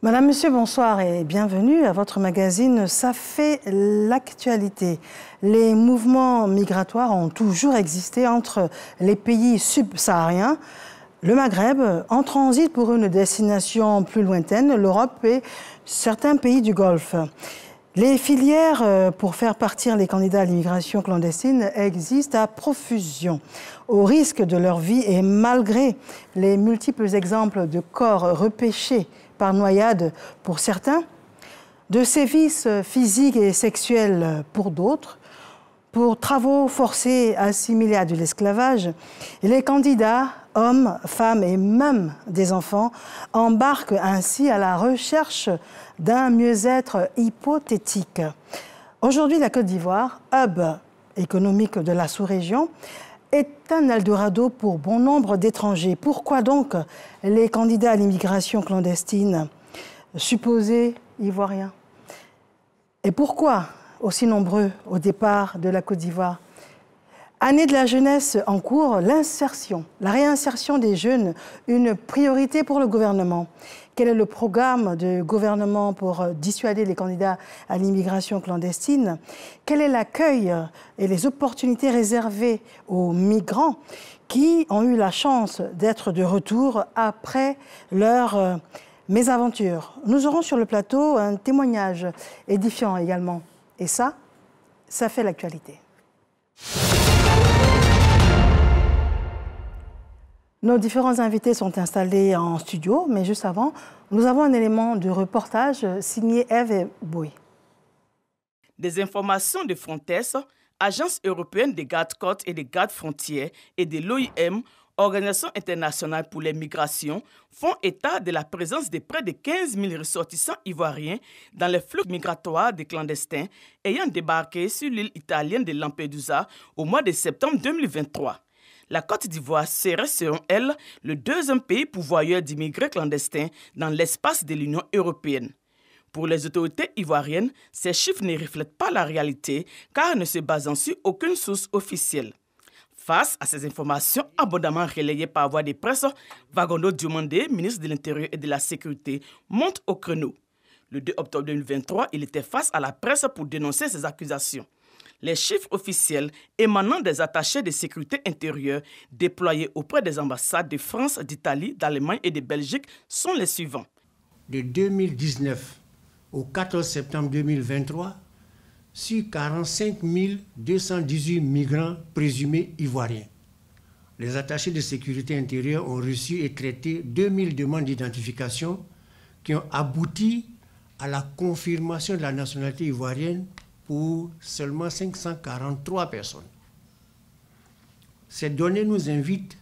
Madame, Monsieur, bonsoir et bienvenue à votre magazine Ça fait l'actualité. Les mouvements migratoires ont toujours existé entre les pays subsahariens, le Maghreb, en transit pour une destination plus lointaine, l'Europe et certains pays du Golfe. Les filières pour faire partir les candidats à l'immigration clandestine existent à profusion, au risque de leur vie et malgré les multiples exemples de corps repêchés par noyade pour certains, de sévices physiques et sexuels pour d'autres, pour travaux forcés assimilés à de l'esclavage, les candidats, hommes, femmes et même des enfants, embarquent ainsi à la recherche d'un mieux-être hypothétique. Aujourd'hui, la Côte d'Ivoire, hub économique de la sous-région, est un Eldorado pour bon nombre d'étrangers. Pourquoi donc les candidats à l'immigration clandestine, supposés ivoiriens? Et pourquoi aussi nombreux au départ de la Côte d'Ivoire? Année de la jeunesse en cours, l'insertion, la réinsertion des jeunes, une priorité pour le gouvernement. Quel est le programme du gouvernement pour dissuader les candidats à l'immigration clandestine? Quel est l'accueil et les opportunités réservées aux migrants qui ont eu la chance d'être de retour après leur mésaventure? Nous aurons sur le plateau un témoignage édifiant également. Et ça fait l'actualité. Nos différents invités sont installés en studio, mais juste avant, nous avons un élément de reportage signé Eve Boy. Des informations de Frontex, Agence européenne des gardes-côtes et des gardes-frontières, et de l'OIM, Organisation internationale pour les migrations, font état de la présence de près de 15 000 ressortissants ivoiriens dans les flux migratoires des clandestins ayant débarqué sur l'île italienne de Lampedusa au mois de septembre 2023. La Côte d'Ivoire serait, selon elle, le deuxième pays pourvoyeur d'immigrés clandestins dans l'espace de l'Union européenne. Pour les autorités ivoiriennes, ces chiffres ne reflètent pas la réalité car ne se basant sur aucune source officielle. Face à ces informations abondamment relayées par voie de presse, Wagondo Diomandé, ministre de l'Intérieur et de la Sécurité, monte au créneau. Le 2 octobre 2023, il était face à la presse pour dénoncer ces accusations. Les chiffres officiels émanant des attachés de sécurité intérieure déployés auprès des ambassades de France, d'Italie, d'Allemagne et de Belgique sont les suivants. De 2019 au 14 septembre 2023, sur 45 218 migrants présumés ivoiriens, les attachés de sécurité intérieure ont reçu et traité 2000 demandes d'identification qui ont abouti à la confirmation de la nationalité ivoirienne pour seulement 543 personnes. Ces données nous invitent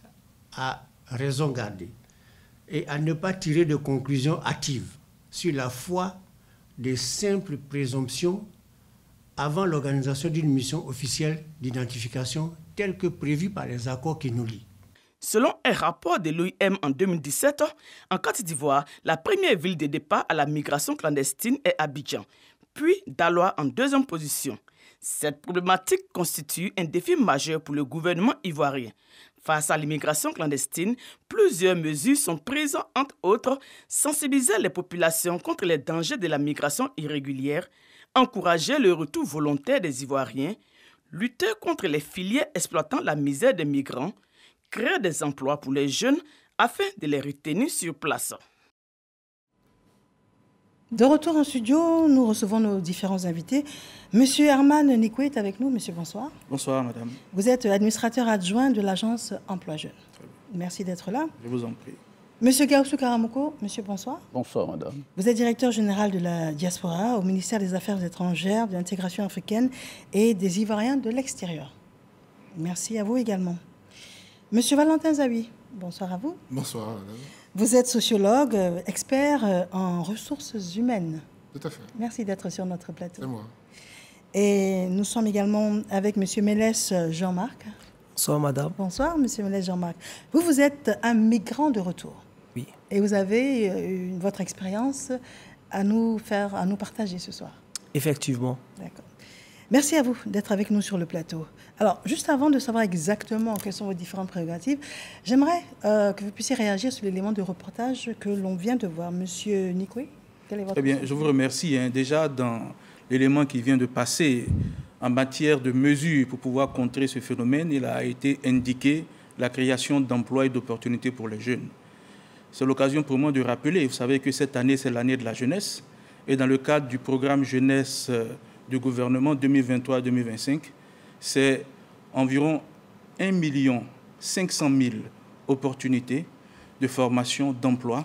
à raison garder et à ne pas tirer de conclusions hâtives sur la foi des simples présomptions avant l'organisation d'une mission officielle d'identification telle que prévue par les accords qui nous lient. Selon un rapport de l'OIM en 2017, en Côte d'Ivoire, la première ville de départ à la migration clandestine est Abidjan, puis Daloa en deuxième position. Cette problématique constitue un défi majeur pour le gouvernement ivoirien. Face à l'immigration clandestine, plusieurs mesures sont prises, entre autres, sensibiliser les populations contre les dangers de la migration irrégulière, encourager le retour volontaire des Ivoiriens, lutter contre les filières exploitant la misère des migrants, créer des emplois pour les jeunes afin de les retenir sur place. De retour en studio, nous recevons nos différents invités. Monsieur Herman Nikwe est avec nous. Monsieur, bonsoir. Bonsoir, madame. Vous êtes administrateur adjoint de l'agence Emploi Jeunes. Merci d'être là. Je vous en prie. Monsieur Gaoussou Karamoko, monsieur, bonsoir. Bonsoir, madame. Vous êtes directeur général de la diaspora au ministère des Affaires étrangères, de l'intégration africaine et des Ivoiriens de l'extérieur. Merci à vous également. Monsieur Valentin Zawi, bonsoir à vous. Bonsoir, madame. Vous êtes sociologue, expert en ressources humaines. Tout à fait. Merci d'être sur notre plateau. C'est moi. Et nous sommes également avec monsieur Mélès Jean-Marc. Bonsoir, madame. Bonsoir, monsieur Mélès Jean-Marc. Vous êtes un migrant de retour. Oui. Et vous avez votre expérience à nous partager ce soir. Effectivement. D'accord. Merci à vous d'être avec nous sur le plateau. Alors, juste avant de savoir exactement quelles sont vos différentes prérogatives, j'aimerais que vous puissiez réagir sur l'élément de reportage que l'on vient de voir. Monsieur Nikwe. Quel est votre Très bien, je vous remercie. Déjà, dans l'élément qui vient de passer, en matière de mesures pour pouvoir contrer ce phénomène, il a été indiqué la création d'emplois et d'opportunités pour les jeunes. C'est l'occasion pour moi de rappeler, vous savez que cette année, c'est l'année de la jeunesse. Et dans le cadre du programme jeunesse du gouvernement 2023-2025, c'est environ 1 500 000 opportunités de formation, d'emploi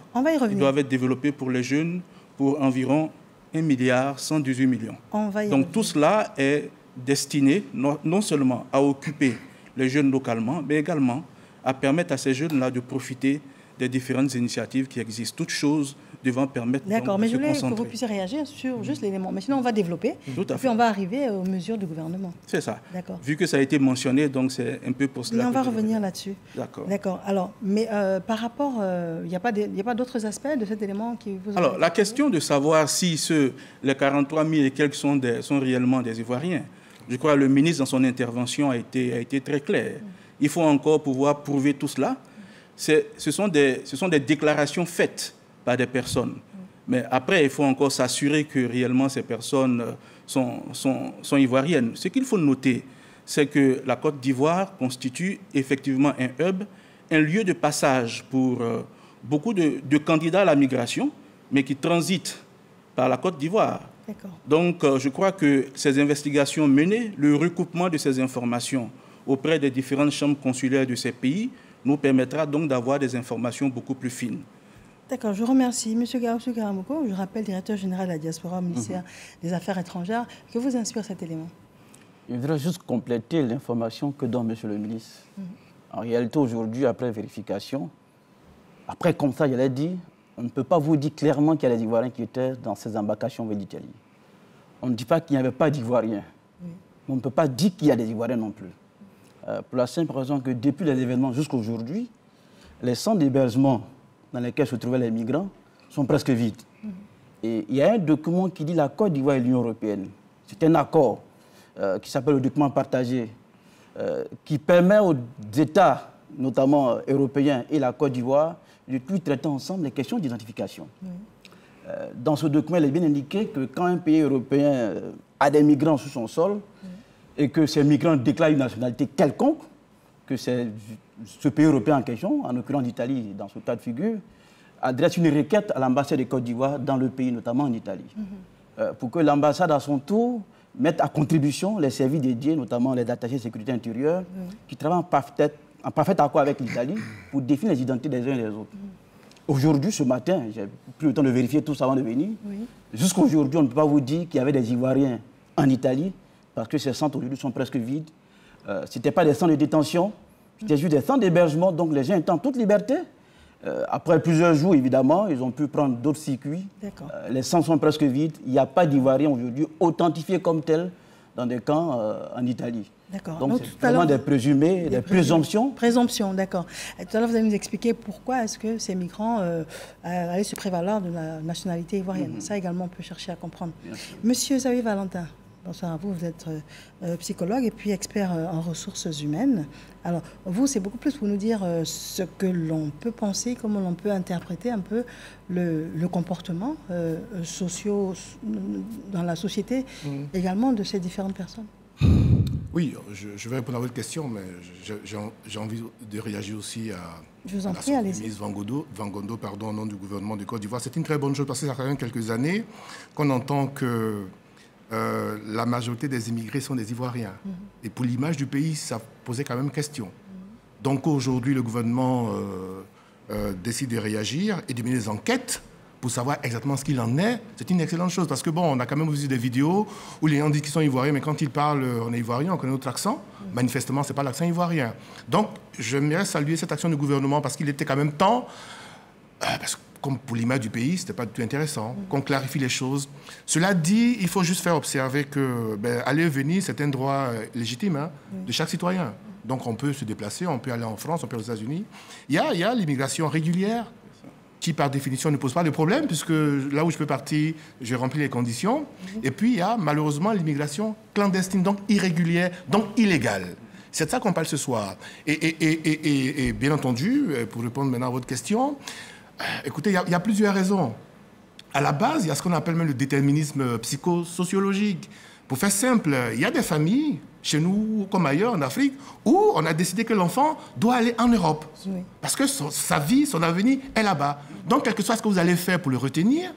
qui doivent être développées pour les jeunes pour environ 1,118 milliard. Donc tout cela est destiné non seulement à occuper les jeunes localement, mais également à permettre à ces jeunes-là de profiter des différentes initiatives qui existent. Toutes choses devant permettre de se concentrer. D'accord, mais je voulais que vous puissiez réagir sur juste l'élément. Mais sinon, on va développer. Tout à fait. Puis on va arriver aux mesures du gouvernement. C'est ça. D'accord. Vu que ça a été mentionné, donc c'est un peu pour cela. Mais on va revenir là-dessus. D'accord. D'accord. Alors, mais par rapport, il n'y a pas d'autres aspects de cet élément qui vous... Alors, la question de savoir si les 43 000 et quelques sont réellement des Ivoiriens, je crois que le ministre, dans son intervention, a été très clair. Il faut encore pouvoir prouver tout cela. Ce sont des déclarations faites par des personnes. Mais après, il faut encore s'assurer que réellement ces personnes sont ivoiriennes. Ce qu'il faut noter, c'est que la Côte d'Ivoire constitue effectivement un hub, un lieu de passage pour beaucoup de candidats à la migration, mais qui transitent par la Côte d'Ivoire. Donc, je crois que ces investigations menées, le recoupement de ces informations auprès des différentes chambres consulaires de ces pays, nous permettra donc d'avoir des informations beaucoup plus fines. D'accord, je vous remercie. M. Gaoussou Karamoko, je rappelle, directeur général de la diaspora au ministère des Affaires étrangères. Que vous inspire cet élément? Je voudrais juste compléter l'information que donne M. le ministre. En réalité, aujourd'hui, après vérification, après comme ça, je l'ai dit, on ne peut pas vous dire clairement qu'il y a des Ivoiriens qui étaient dans ces embarcations vers l'Italie. On ne dit pas qu'il n'y avait pas d'Ivoiriens. On ne peut pas dire qu'il y a des Ivoiriens non plus. Pour la simple raison que depuis les événements jusqu'à aujourd'hui, les centres d'hébergement dans lesquels se trouvaient les migrants sont presque vides. Et il y a un document qui dit la Côte d'Ivoire et l'Union européenne. C'est un accord qui s'appelle le document partagé, qui permet aux États, notamment européens et la Côte d'Ivoire, de tout traiter ensemble les questions d'identification. Dans ce document, il est bien indiqué que quand un pays européen a des migrants sur son sol, et que ces migrants déclarent une nationalité quelconque, que c'est ce pays européen en question, en l'occurrence l'Italie dans ce cas de figure, adresse une requête à l'ambassade de Côte d'Ivoire dans le pays, notamment en Italie, pour que l'ambassade à son tour mette à contribution les services dédiés, notamment les attachés de sécurité intérieure, qui travaillent en parfait accord avec l'Italie pour définir les identités des uns et des autres. Aujourd'hui, ce matin, j'ai pris le temps de vérifier tout ça avant de venir. Jusqu'à aujourd'hui, on ne peut pas vous dire qu'il y avait des Ivoiriens en Italie, parce que ces centres aujourd'hui sont presque vides. Ce n'étaient pas des centres de détention, c'était juste des centres d'hébergement, donc les gens étaient en toute liberté. Après plusieurs jours, évidemment, ils ont pu prendre d'autres circuits. Les centres sont presque vides. Il n'y a pas d'Ivoiriens aujourd'hui authentifiés comme tels dans des camps en Italie. Donc c'est vraiment des présumés, des présomptions. Présomptions, d'accord. Tout à l'heure, vous allez nous expliquer pourquoi est-ce que ces migrants allaient se prévaloir de la nationalité ivoirienne. Ça également, on peut chercher à comprendre. Monsieur Xavier Valentin, bonsoir à vous, vous êtes psychologue et puis expert en ressources humaines. Alors, vous, c'est beaucoup plus pour nous dire ce que l'on peut penser, comment l'on peut interpréter un peu le comportement social dans la société, également de ces différentes personnes. Oui, je vais répondre à votre question, mais j'ai envie de réagir aussi à la ministre Vangondo, au nom du gouvernement de Côte d'Ivoire. C'est une très bonne chose parce que ça fait quand même quelques années qu'on entend que la majorité des immigrés sont des Ivoiriens. Et pour l'image du pays, ça posait quand même question. Donc aujourd'hui, le gouvernement décide de réagir et de mener des enquêtes pour savoir exactement ce qu'il en est. C'est une excellente chose parce que bon, on a quand même vu des vidéos où les gens disent qu'ils sont ivoiriens, mais quand ils parlent, on est ivoirien, on connaît notre accent. Manifestement, ce n'est pas l'accent ivoirien. Donc, j'aimerais saluer cette action du gouvernement parce qu'il était quand même temps, parce que comme pour l'image du pays, ce n'était pas du tout intéressant, qu'on clarifie les choses. Cela dit, il faut juste faire observer que aller et venir, c'est un droit légitime de chaque citoyen. Donc, on peut se déplacer, on peut aller en France, on peut aller aux États-Unis. Il y a l'immigration régulière qui, par définition, ne pose pas de problème, puisque là où je peux partir, j'ai rempli les conditions. Et puis, il y a malheureusement l'immigration clandestine, donc irrégulière, donc illégale. C'est de ça qu'on parle ce soir. Et bien entendu, pour répondre maintenant à votre question, écoutez, il y a plusieurs raisons. à la base, il y a ce qu'on appelle même le déterminisme psychosociologique. Pour faire simple, il y a des familles, chez nous comme ailleurs en Afrique, où on a décidé que l'enfant doit aller en Europe. Oui. Parce que sa vie, son avenir est là-bas. Donc, quel que soit ce que vous allez faire pour le retenir,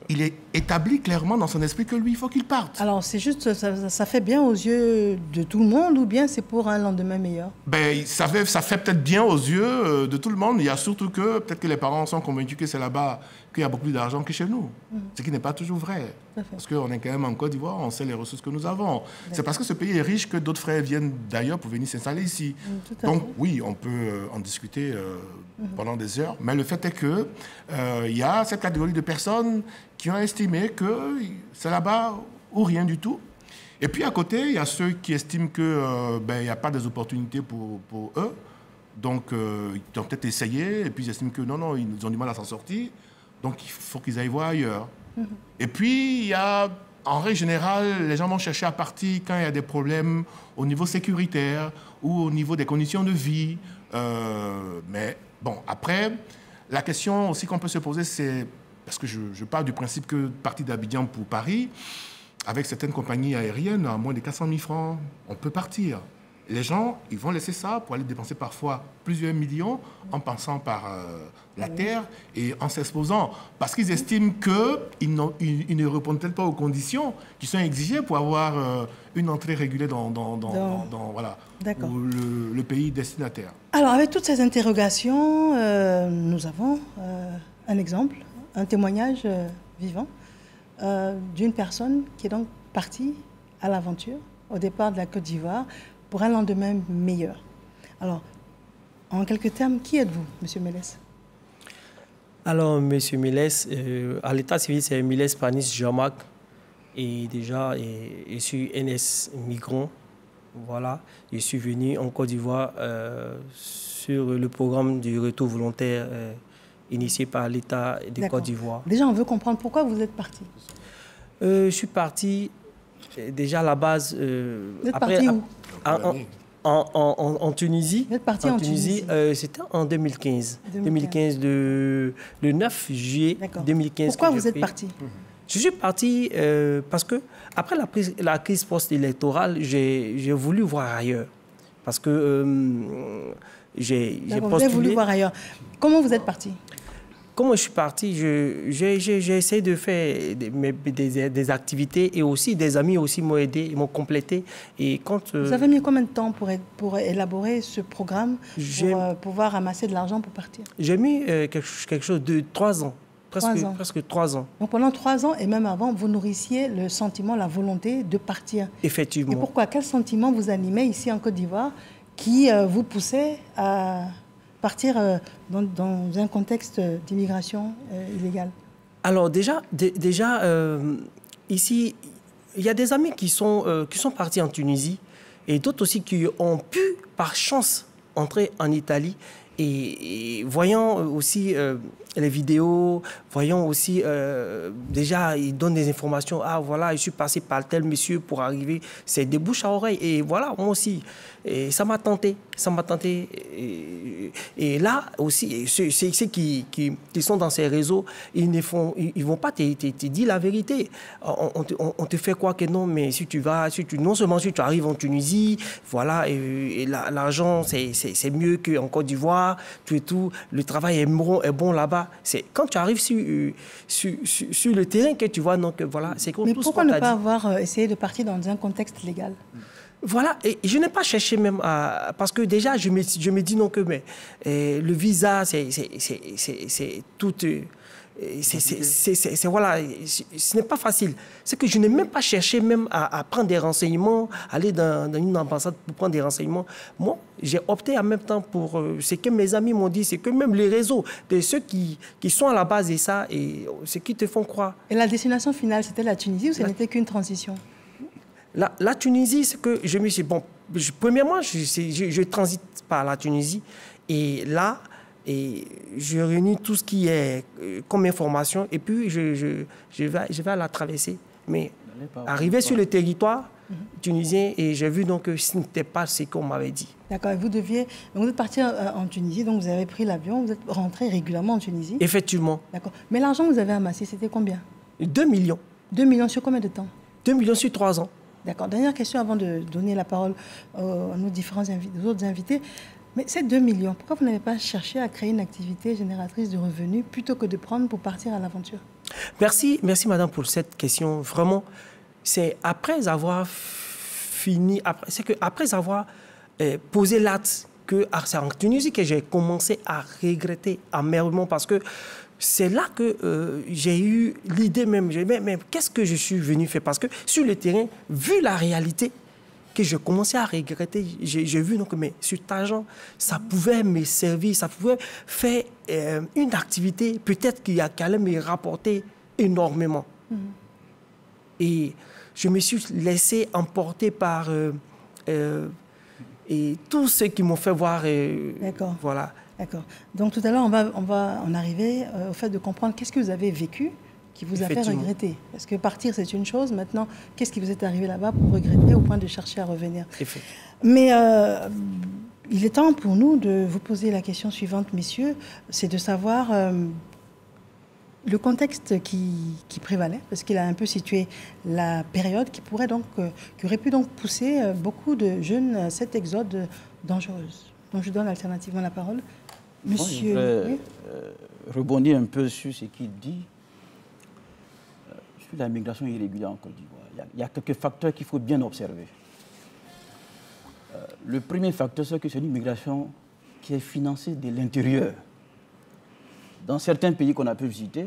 il est établi clairement dans son esprit que lui, il faut qu'il parte. Alors, c'est juste, ça fait bien aux yeux de tout le monde ou bien c'est pour un lendemain meilleur? Ben, ça fait peut-être bien aux yeux de tout le monde. Il y a surtout que peut-être que les parents sont convaincus que c'est là-bas qu'il y a beaucoup plus d'argent que chez nous. Ce qui n'est pas toujours vrai. Parce qu'on est quand même en Côte d'Ivoire, on sait les ressources que nous avons. C'est parce que ce pays est riche que d'autres frères viennent d'ailleurs pour venir s'installer ici. Donc oui, on peut en discuter pendant des heures. Mais le fait est que il y a cette catégorie de personnes qui ont estimé que c'est là-bas ou rien du tout. Et puis à côté, il y a ceux qui estiment qu'il n'y a pas des opportunités pour eux. Donc ils ont peut-être essayé et puis ils estiment que non, ils ont du mal à s'en sortir. Donc il faut qu'ils aillent voir ailleurs. Et puis il y a, en règle générale, les gens vont chercher à partir quand il y a des problèmes au niveau sécuritaire ou au niveau des conditions de vie. Mais bon, après, la question aussi qu'on peut se poser, c'est... Parce que je pars du principe que partir d'Abidjan pour Paris, avec certaines compagnies aériennes, à moins de 400 000 francs, on peut partir. Les gens, ils vont laisser ça pour aller dépenser parfois plusieurs millions en passant par la terre et en s'exposant. Parce qu'ils estiment qu'ils ne répondent peut-être pas aux conditions qui sont exigées pour avoir une entrée régulière dans voilà, le pays destinataire. Alors, avec toutes ces interrogations, nous avons un exemple, un témoignage vivant d'une personne qui est donc partie à l'aventure au départ de la Côte d'Ivoire pour un lendemain meilleur. Alors, en quelques termes, qui êtes-vous, M. Mélès? Alors, M. Mélès, à l'état civil, c'est Mélès Panis Jamac. Et déjà, je suis NS migrant. Voilà, je suis venu en Côte d'Ivoire sur le programme du retour volontaire initié par l'État de Côte d'Ivoire. Déjà, on veut comprendre pourquoi vous êtes parti. Je suis parti déjà à la base. Vous êtes parti où? En Tunisie. Vous êtes parti en Tunisie? C'était en 2015. 2015, le 9 juillet 2015. Pourquoi vous êtes parti? Je suis parti parce que après la crise post-électorale, j'ai voulu voir ailleurs. Parce que j'ai postulé. Vous avez voulu voir ailleurs. Comment vous êtes parti? Comment je suis parti, j'ai essayé de faire des activités et aussi des amis aussi m'ont aidé, ils m'ont complété. Et quand, vous avez mis combien de temps pour élaborer ce programme, pour pouvoir ramasser de l'argent pour partir? J'ai mis quelque chose de 3 ans. Presque 3 ans. Donc pendant 3 ans et même avant, vous nourrissiez le sentiment, la volonté de partir. Effectivement. Et pourquoi? Quel sentiment vous animait ici en Côte d'Ivoire qui vous poussait à partir dans un contexte d'immigration illégale? Alors déjà ici, il y a des amis qui sont partis en Tunisie et d'autres aussi qui ont pu, par chance, entrer en Italie. Et voyant aussi les vidéos, voyant aussi, déjà, ils donnent des informations. Ah, voilà, je suis passé par tel monsieur pour arriver. C'est des bouches à oreille. Et voilà, moi aussi. Et ça m'a tenté. Ça m'a tenté. Et là aussi, ceux qui sont dans ces réseaux, ils vont pas te dire la vérité. On te fait croire que non, mais non seulement si tu arrives en Tunisie, voilà, et l'argent, c'est mieux qu'en Côte d'Ivoire, tout, le travail est bon là-bas. C'est quand tu arrives sur le terrain que tu vois, donc voilà, c'est comme tout. Mais pourquoi ne pas avoir essayé de partir dans un contexte légal? Voilà, et je n'ai pas cherché même parce que déjà, je me dis non que le visa, c'est tout... voilà, ce n'est pas facile. C'est que je n'ai même pas cherché même à prendre des renseignements, aller dans une ambassade pour prendre des renseignements. Moi, j'ai opté en même temps pour ce que mes amis m'ont dit, c'est que même les réseaux de ceux qui sont à la base de ça, et ce qui te font croire. Et la destination finale, c'était la Tunisie ou ce n'était qu'une transition? La Tunisie, c'est que je me suis... Bon, premièrement, je transite par la Tunisie et là... Et je réunis tout ce qui est comme information et puis je vais à la traversée. Mais arrivé sur le territoire, tunisiens et j'ai vu donc que ce n'était pas ce qu'on m'avait dit. D'accord, et vous êtes parti en Tunisie, donc vous avez pris l'avion, vous êtes rentré régulièrement en Tunisie? Effectivement. D'accord, mais l'argent que vous avez amassé, c'était combien? 2 millions. 2 millions sur combien de temps? 2 millions sur 3 ans. D'accord, dernière question avant de donner la parole à nos aux autres invités. Mais ces 2 millions, pourquoi vous n'avez pas cherché à créer une activité génératrice de revenus plutôt que de prendre pour partir à l'aventure? Merci madame pour cette question. Vraiment, c'est après avoir fini, après avoir posé l'acte, c'est en Tunisie que j'ai commencé à regretter amèrement parce que c'est là que j'ai eu l'idée même, mais qu'est-ce que je suis venu faire? Parce que sur le terrain, vu la réalité, que je commençais à regretter, j'ai vu donc, mais cet argent, ça pouvait me servir, ça pouvait faire une activité peut-être qui allait me rapporter énormément. Et je me suis laissé emporter par et tous ceux qui m'ont fait voir. D'accord. Voilà. D'accord. Donc tout à l'heure, on va en arriver au fait de comprendre qu'est-ce que vous avez vécu qui vous a fait regretter. Parce que partir, c'est une chose. Maintenant, qu'est-ce qui vous est arrivé là-bas pour regretter au point de chercher à revenir? Mais il est temps pour nous de vous poser la question suivante, messieurs. C'est de savoir le contexte qui prévalait, parce qu'il a un peu situé la période qui aurait pu donc pousser beaucoup de jeunes à cet exode dangereuse. Donc je donne alternativement la parole. Monsieur... Je rebondir un peu sur ce qu'il dit. Sur la migration irrégulière en Côte d'Ivoire, il y a quelques facteurs qu'il faut bien observer. Le premier facteur, c'est que c'est une migration qui est financée de l'intérieur. Dans certains pays qu'on a pu visiter,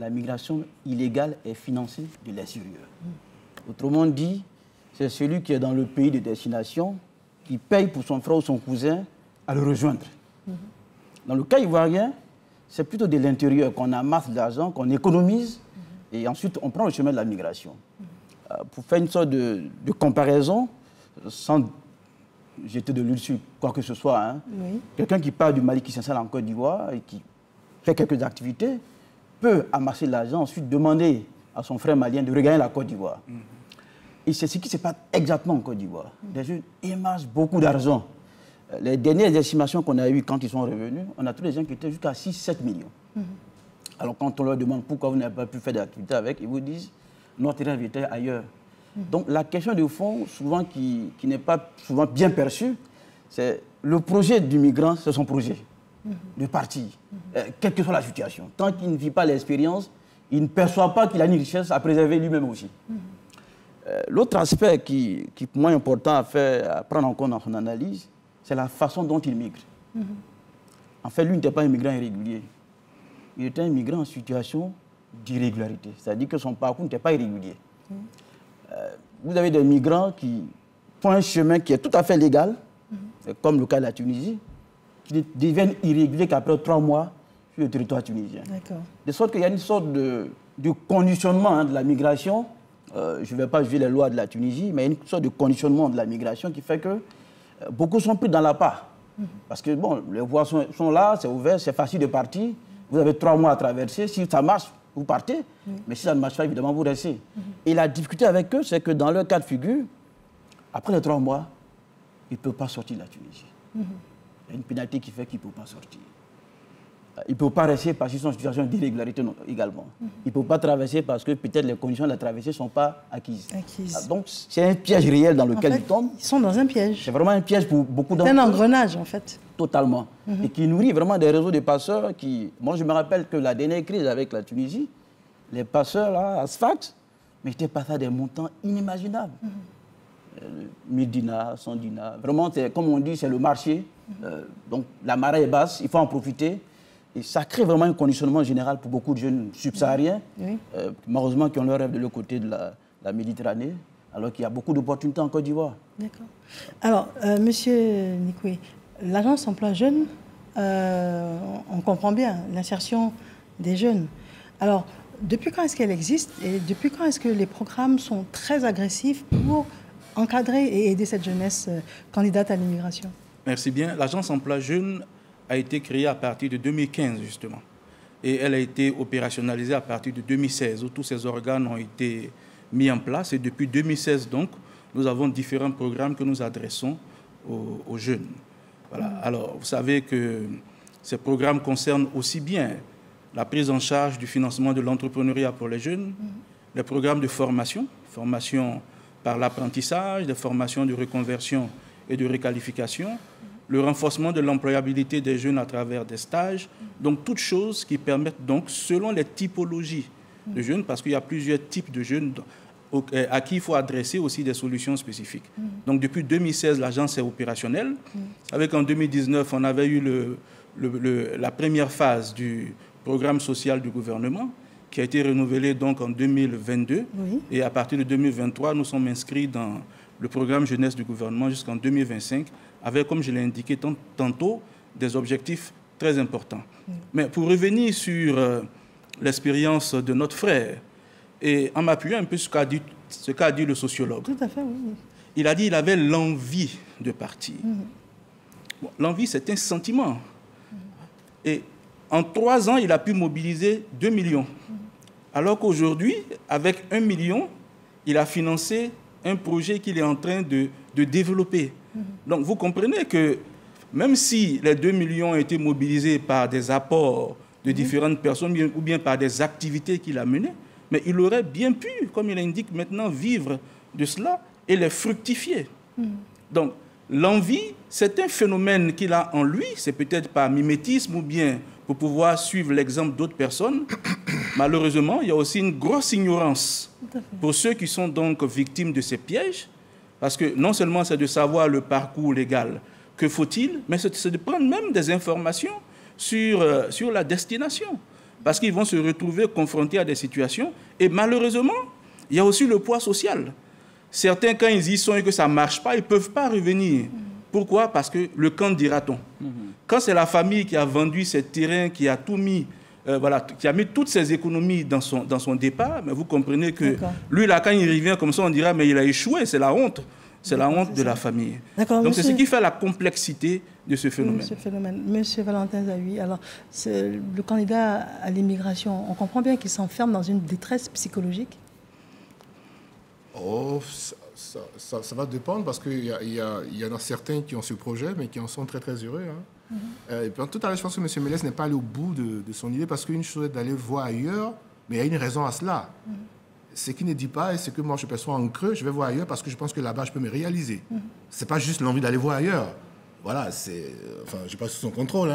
la migration illégale est financée de l'extérieur. Autrement dit, c'est celui qui est dans le pays de destination qui paye pour son frère ou son cousin à le rejoindre. Dans le cas ivoirien, c'est plutôt de l'intérieur qu'on amasse de l'argent, qu'on économise, et ensuite on prend le chemin de la migration. Pour faire une sorte de comparaison, sans jeter de l'huile sur quoi que ce soit, hein, quelqu'un qui part du Mali, qui s'installe en Côte d'Ivoire et qui fait quelques activités, peut amasser de l'argent, ensuite demander à son frère malien de regagner la Côte d'Ivoire. Et c'est ce qui se passe exactement en Côte d'Ivoire. Les jeunes émassent beaucoup d'argent. Les dernières estimations qu'on a eues quand ils sont revenus, on a tous les gens qui étaient jusqu'à 6-7 millions. Alors quand on leur demande pourquoi vous n'avez pas pu faire d'activité avec, ils vous disent notre rêve était ailleurs. Donc la question de fond, souvent qui n'est pas souvent bien perçue, c'est le projet du migrant, c'est son projet de partir, quelle que soit la situation. Tant qu'il ne vit pas l'expérience, il ne perçoit pas qu'il a une richesse à préserver lui-même aussi. L'autre aspect qui pour moi est important à prendre en compte dans son analyse, c'est la façon dont il migre. En fait, lui n'était pas un migrant irrégulier. Il était un migrant en situation d'irrégularité. C'est-à-dire que son parcours n'était pas irrégulier. Vous avez des migrants qui font un chemin qui est tout à fait légal, comme le cas de la Tunisie, qui deviennent irréguliers qu'après 3 mois sur le territoire tunisien. De sorte qu'il y a une sorte de conditionnement de la migration. Je ne vais pas juger les lois de la Tunisie, mais il y a une sorte de conditionnement de la migration qui fait que beaucoup sont pris dans la part. Parce que bon, les voies sont là, c'est ouvert, c'est facile de partir. Vous avez 3 mois à traverser. Si ça marche, vous partez. Mais si ça ne marche pas, évidemment, vous restez. Et la difficulté avec eux, c'est que dans leur cas de figure, après les 3 mois, ils ne peuvent pas sortir de la Tunisie. Il y a une pénalité qui fait qu'ils ne peuvent pas sortir. Ils ne peuvent pas rester parce qu'ils sont en situation d'irrégularité également. Ils ne peuvent pas traverser parce que peut-être les conditions de la traversée ne sont pas acquises. Donc c'est un piège réel dans lequel ils tombent. Ils sont dans un piège. C'est vraiment un piège pour beaucoup d'entre eux. C'est un engrenage en fait. Totalement. Et qui nourrit vraiment des réseaux de passeurs qui... Moi je me rappelle que la dernière crise avec la Tunisie, les passeurs là, à Sfax, mais j'étais passé à des montants inimaginables. 1000 dinars, 100 dinars. Vraiment, comme on dit, c'est le marché. Donc la marée est basse, il faut en profiter. Et ça crée vraiment un conditionnement général pour beaucoup de jeunes subsahariens, malheureusement qui ont leur rêve de l'autre côté de la Méditerranée, alors qu'il y a beaucoup d'opportunités en Côte d'Ivoire. D'accord. Alors, Monsieur Nikoué, l'agence emploi jeunes, on comprend bien l'insertion des jeunes. Alors, depuis quand est-ce qu'elle existe et depuis quand est-ce que les programmes sont très agressifs pour encadrer et aider cette jeunesse candidate à l'immigration? Merci bien. L'agence emploi jeunes a été créée à partir de 2015, justement. Et elle a été opérationnalisée à partir de 2016, où tous ces organes ont été mis en place. Et depuis 2016, donc, nous avons différents programmes que nous adressons aux jeunes. Voilà. Alors, vous savez que ces programmes concernent aussi bien la prise en charge du financement de l'entrepreneuriat pour les jeunes, les programmes de formation par l'apprentissage, des formations de reconversion et de requalification, le renforcement de l'employabilité des jeunes à travers des stages, donc toutes choses qui permettent, donc, selon les typologies de jeunes, parce qu'il y a plusieurs types de jeunes à qui il faut adresser aussi des solutions spécifiques. Donc depuis 2016, l'agence est opérationnelle. Avec en 2019, on avait eu la première phase du programme social du gouvernement, qui a été renouvelé donc en 2022. Oui. Et à partir de 2023, nous sommes inscrits dans le programme jeunesse du gouvernement jusqu'en 2025, avec, comme je l'ai indiqué tantôt, des objectifs très importants. Mais pour revenir sur l'expérience de notre frère, et en m'appuyant un peu sur ce qu'a dit le sociologue. Tout à fait, oui. Il a dit qu'il avait l'envie de partir. Bon, l'envie, c'est un sentiment. Et en 3 ans, il a pu mobiliser 2 millions. Alors qu'aujourd'hui, avec 1 million, il a financé un projet qu'il est en train de développer. Donc, vous comprenez que même si les 2 millions ont été mobilisés par des apports de différentes personnes ou bien par des activités qu'il a menées, mais il aurait bien pu, comme il indique maintenant, vivre de cela et les fructifier. Donc, l'envie, c'est un phénomène qu'il a en lui, c'est peut-être par mimétisme ou bien pour pouvoir suivre l'exemple d'autres personnes. Malheureusement, il y a aussi une grosse ignorance pour ceux qui sont donc victimes de ces pièges, parce que non seulement c'est de savoir le parcours légal, que faut-il, mais c'est de prendre même des informations sur la destination. Parce qu'ils vont se retrouver confrontés à des situations. Et malheureusement, il y a aussi le poids social. Certains, quand ils y sont et que ça ne marche pas, ils ne peuvent pas revenir. Pourquoi? Parce que le quand dira-t-on. Quand c'est la famille qui a vendu ses terrains, qui a tout mis, qui a mis toutes ses économies dans son départ, mais vous comprenez que lui, là, quand il revient comme ça, on dira, mais il a échoué, c'est la honte. C'est la honte de la famille. Donc c'est ce qui fait la complexité de ce phénomène. Monsieur Valentin Zahui, alors le candidat à l'immigration, on comprend bien qu'il s'enferme dans une détresse psychologique? Oh, ça va dépendre parce qu'il y en a certains qui ont ce projet, mais qui en sont très très heureux. Et puis, tout à l'heure, je pense que M. Mélès n'est pas allé au bout de son idée parce qu'une chose est d'aller voir ailleurs, mais il y a une raison à cela. Ce qu'il ne dit pas et ce que moi je perçois en creux, je vais voir ailleurs parce que je pense que là-bas je peux me réaliser. Ce n'est pas juste l'envie d'aller voir ailleurs. Voilà, je n'ai pas sous son contrôle.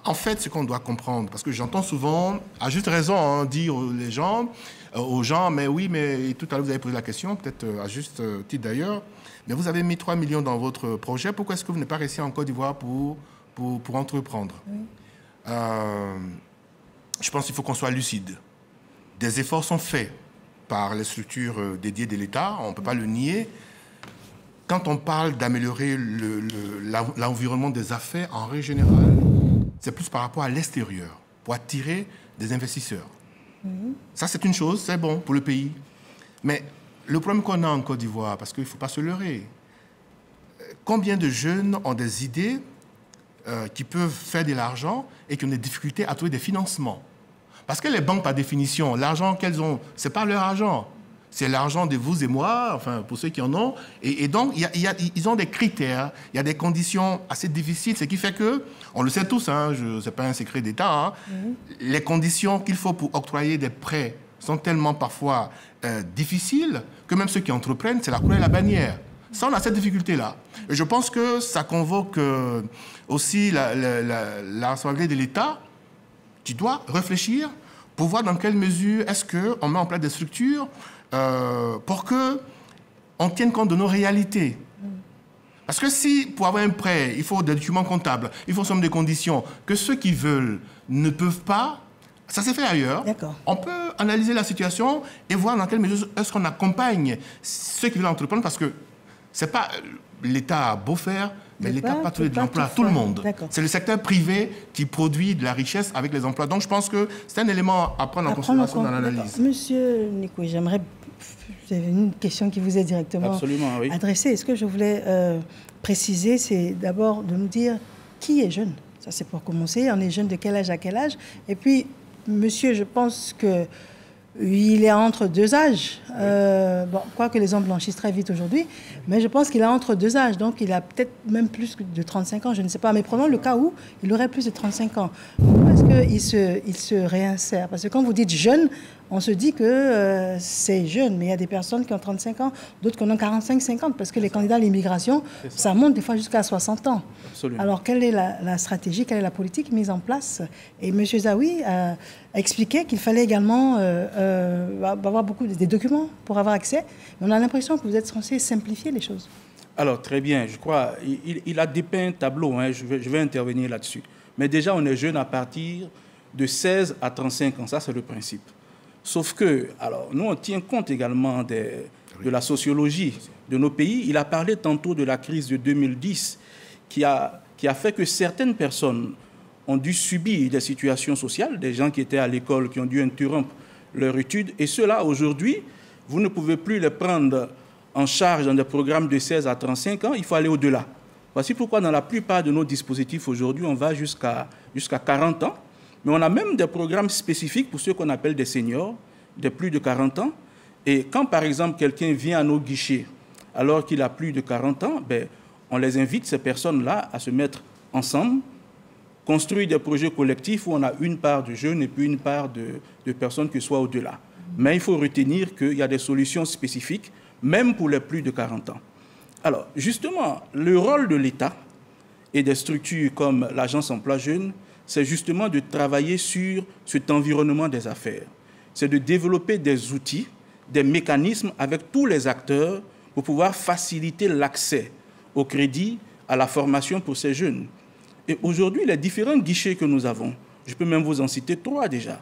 En fait, ce qu'on doit comprendre, parce que j'entends souvent, à juste raison, dire aux gens, mais oui, mais tout à l'heure vous avez posé la question, peut-être à juste titre d'ailleurs, mais vous avez mis 3 millions dans votre projet, pourquoi est-ce que vous n'êtes pas resté en Côte d'Ivoire pour entreprendre? Je pense qu'il faut qu'on soit lucide. Des efforts sont faits par les structures dédiées de l'État, on ne peut pas le nier. Quand on parle d'améliorer l'environnement des affaires, en règle générale, c'est plus par rapport à l'extérieur, pour attirer des investisseurs. Ça, c'est une chose, c'est bon pour le pays. Mais le problème qu'on a en Côte d'Ivoire, parce qu'il ne faut pas se leurrer, combien de jeunes ont des idées qui peuvent faire de l'argent et qui ont des difficultés à trouver des financements? Parce que les banques, par définition, l'argent qu'elles ont, ce n'est pas leur argent. C'est l'argent de vous et moi, enfin, pour ceux qui en ont. Et donc, ils ont des critères, il y a des conditions assez difficiles, ce qui fait que, on le sait tous, ce n'est pas un secret d'État, les conditions qu'il faut pour octroyer des prêts sont tellement parfois difficiles que même ceux qui entreprennent, c'est la croix et la bannière. Ça, on a cette difficulté-là. Et je pense que ça convoque aussi la responsabilité de l'État qui doit réfléchir pour voir dans quelle mesure est-ce qu'on met en place des structures pour qu'on tienne compte de nos réalités. Parce que si, pour avoir un prêt, il faut des documents comptables, il faut somme des conditions que ceux qui veulent ne peuvent pas, ça s'est fait ailleurs. On peut analyser la situation et voir dans quelle mesure est-ce qu'on accompagne ceux qui veulent entreprendre, parce que c'est pas l'État a beau faire, mais l'État n'a pas trouvé de l'emploi à tout le monde. C'est le secteur privé qui produit de la richesse avec les emplois. Donc je pense que c'est un élément à prendre en considération dans l'analyse. Monsieur Nico, j'aimerais... C'est une question qui vous est directement adressée. Ce que je voulais préciser, c'est d'abord de nous dire qui est jeune. Ça, c'est pour commencer. On est jeune de quel âge à quel âge? Et puis, monsieur, je pense que Il est entre deux âges. Bon, quoique les hommes blanchissent très vite aujourd'hui, mais je pense qu'il est entre deux âges. Donc, il a peut-être même plus de 35 ans, je ne sais pas. Mais prenons le cas où il aurait plus de 35 ans. Pourquoi est-ce qu'il se réinsère? Parce que quand vous dites jeune, on se dit que c'est jeune, mais il y a des personnes qui ont 35 ans, d'autres qui en ont 45, 50, parce que les candidats à l'immigration, ça monte des fois jusqu'à 60 ans. Absolument. Alors, quelle est la stratégie, quelle est la politique mise en place? Et M. Zawi a expliqué qu'il fallait également avoir des documents pour avoir accès. Mais on a l'impression que vous êtes censé simplifier les choses. Alors, très bien, je crois. Il a dépeint un tableau, hein, je vais intervenir là-dessus. Mais déjà, on est jeune à partir de 16 à 35 ans, ça c'est le principe. Sauf que, alors, nous, on tient compte également de la sociologie de nos pays. Il a parlé tantôt de la crise de 2010 qui a fait que certaines personnes ont dû subir des situations sociales, des gens qui étaient à l'école, qui ont dû interrompre leur étude. Et ceux-là, aujourd'hui, vous ne pouvez plus les prendre en charge dans des programmes de 16 à 35 ans, il faut aller au-delà. Voici pourquoi dans la plupart de nos dispositifs aujourd'hui, on va jusqu'à 40 ans. Mais on a même des programmes spécifiques pour ceux qu'on appelle des seniors, de plus de 40 ans. Et quand, par exemple, quelqu'un vient à nos guichets alors qu'il a plus de 40 ans, ben, on les invite, ces personnes-là, à se mettre ensemble, construire des projets collectifs où on a une part de jeunes et puis une part de personnes qui soient au-delà. Mais il faut retenir qu'il y a des solutions spécifiques, même pour les plus de 40 ans. Alors, justement, le rôle de l'État et des structures comme l'Agence Emploi Jeunes, c'est justement de travailler sur cet environnement des affaires. C'est de développer des outils, des mécanismes avec tous les acteurs pour pouvoir faciliter l'accès au crédit, à la formation pour ces jeunes. Et aujourd'hui, les différents guichets que nous avons, je peux même vous en citer 3 déjà.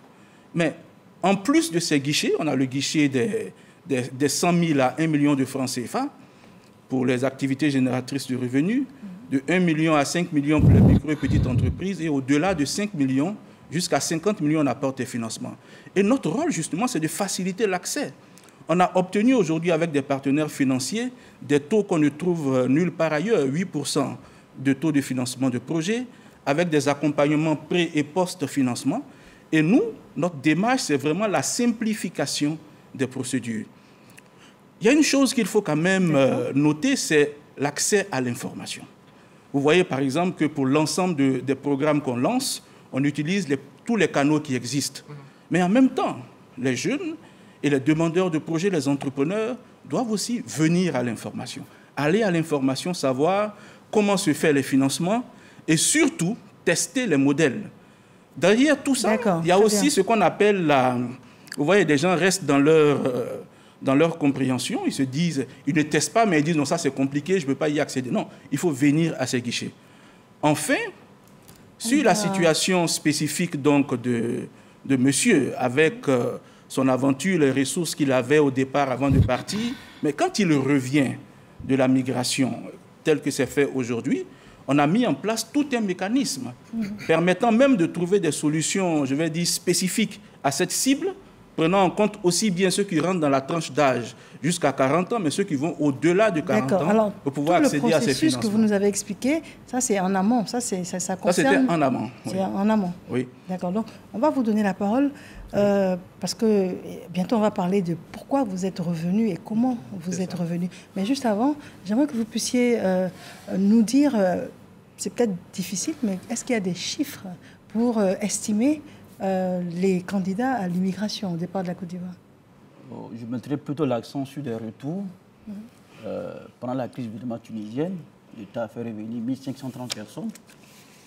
Mais en plus de ces guichets, on a le guichet des 100 000 à 1 million de francs CFA pour les activités génératrices de revenus, de 1 million à 5 millions pour les micro et petites entreprises, et au-delà de 5 millions jusqu'à 50 millions en apport et financement. Et notre rôle, justement, c'est de faciliter l'accès. On a obtenu aujourd'hui, avec des partenaires financiers, des taux qu'on ne trouve nulle part ailleurs, 8% de taux de financement de projets, avec des accompagnements pré- et post-financement. Et nous, notre démarche, c'est vraiment la simplification des procédures. Il y a une chose qu'il faut quand même noter, c'est l'accès à l'information. Vous voyez par exemple que pour l'ensemble des programmes qu'on lance, on utilise tous les canaux qui existent. Mais en même temps, les jeunes et les demandeurs de projets, les entrepreneurs, doivent aussi venir à l'information. Aller à l'information, savoir comment se fait les financements et surtout tester les modèles. Derrière tout ça, il y a aussi ce qu'on appelle vous voyez, des gens restent dans leur compréhension, ils se disent, ils ne testent pas, mais ils disent non, ça c'est compliqué, je ne peux pas y accéder. Non, il faut venir à ces guichets. Enfin, sur la situation spécifique donc de monsieur, avec son aventure, les ressources qu'il avait au départ avant de partir, mais quand il revient de la migration, tel que c'est fait aujourd'hui, on a mis en place tout un mécanisme permettant même de trouver des solutions, je vais dire, spécifiques à cette cible, prenant en compte aussi bien ceux qui rentrent dans la tranche d'âge jusqu'à 40 ans, mais ceux qui vont au-delà de 40 ans. Alors, pour pouvoir accéder à ces financements. Le processus que vous nous avez expliqué, ça c'est en amont, ça concerne... Ça c'était en amont. C'est en amont. Oui. D'accord, donc on va vous donner la parole parce que bientôt on va parler de pourquoi vous êtes revenu et comment vous êtes revenu. Mais juste avant, j'aimerais que vous puissiez nous dire, c'est peut-être difficile, mais est-ce qu'il y a des chiffres pour estimer les candidats à l'immigration au départ de la Côte d'Ivoire? Je mettrai plutôt l'accent sur des retours. Pendant la crise évidemment tunisienne, l'État a fait revenir 1530 personnes.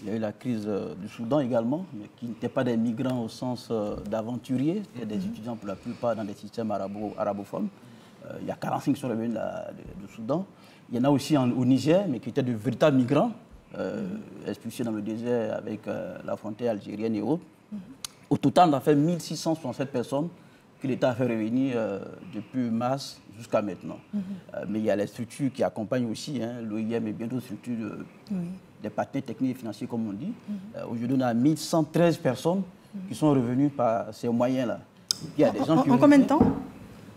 Il y a eu la crise du Soudan également, mais qui n'étaient pas des migrants au sens d'aventuriers, c'était des étudiants pour la plupart dans des systèmes arabophones. Il y a 45 qui sont revenus du Soudan. Il y en a aussi au Niger, mais qui étaient de véritables migrants, expulsés dans le désert avec la frontière algérienne et autres. Au total, on a fait 1667 personnes que l'État a fait revenir depuis mars jusqu'à maintenant. Mais il y a les structures qui accompagnent aussi, l'OIM et bien d'autres structures, des partenaires techniques et financiers, comme on dit. Aujourd'hui, on a 1113 personnes qui sont revenues par ces moyens-là. Il y a des gens qui en combien de temps?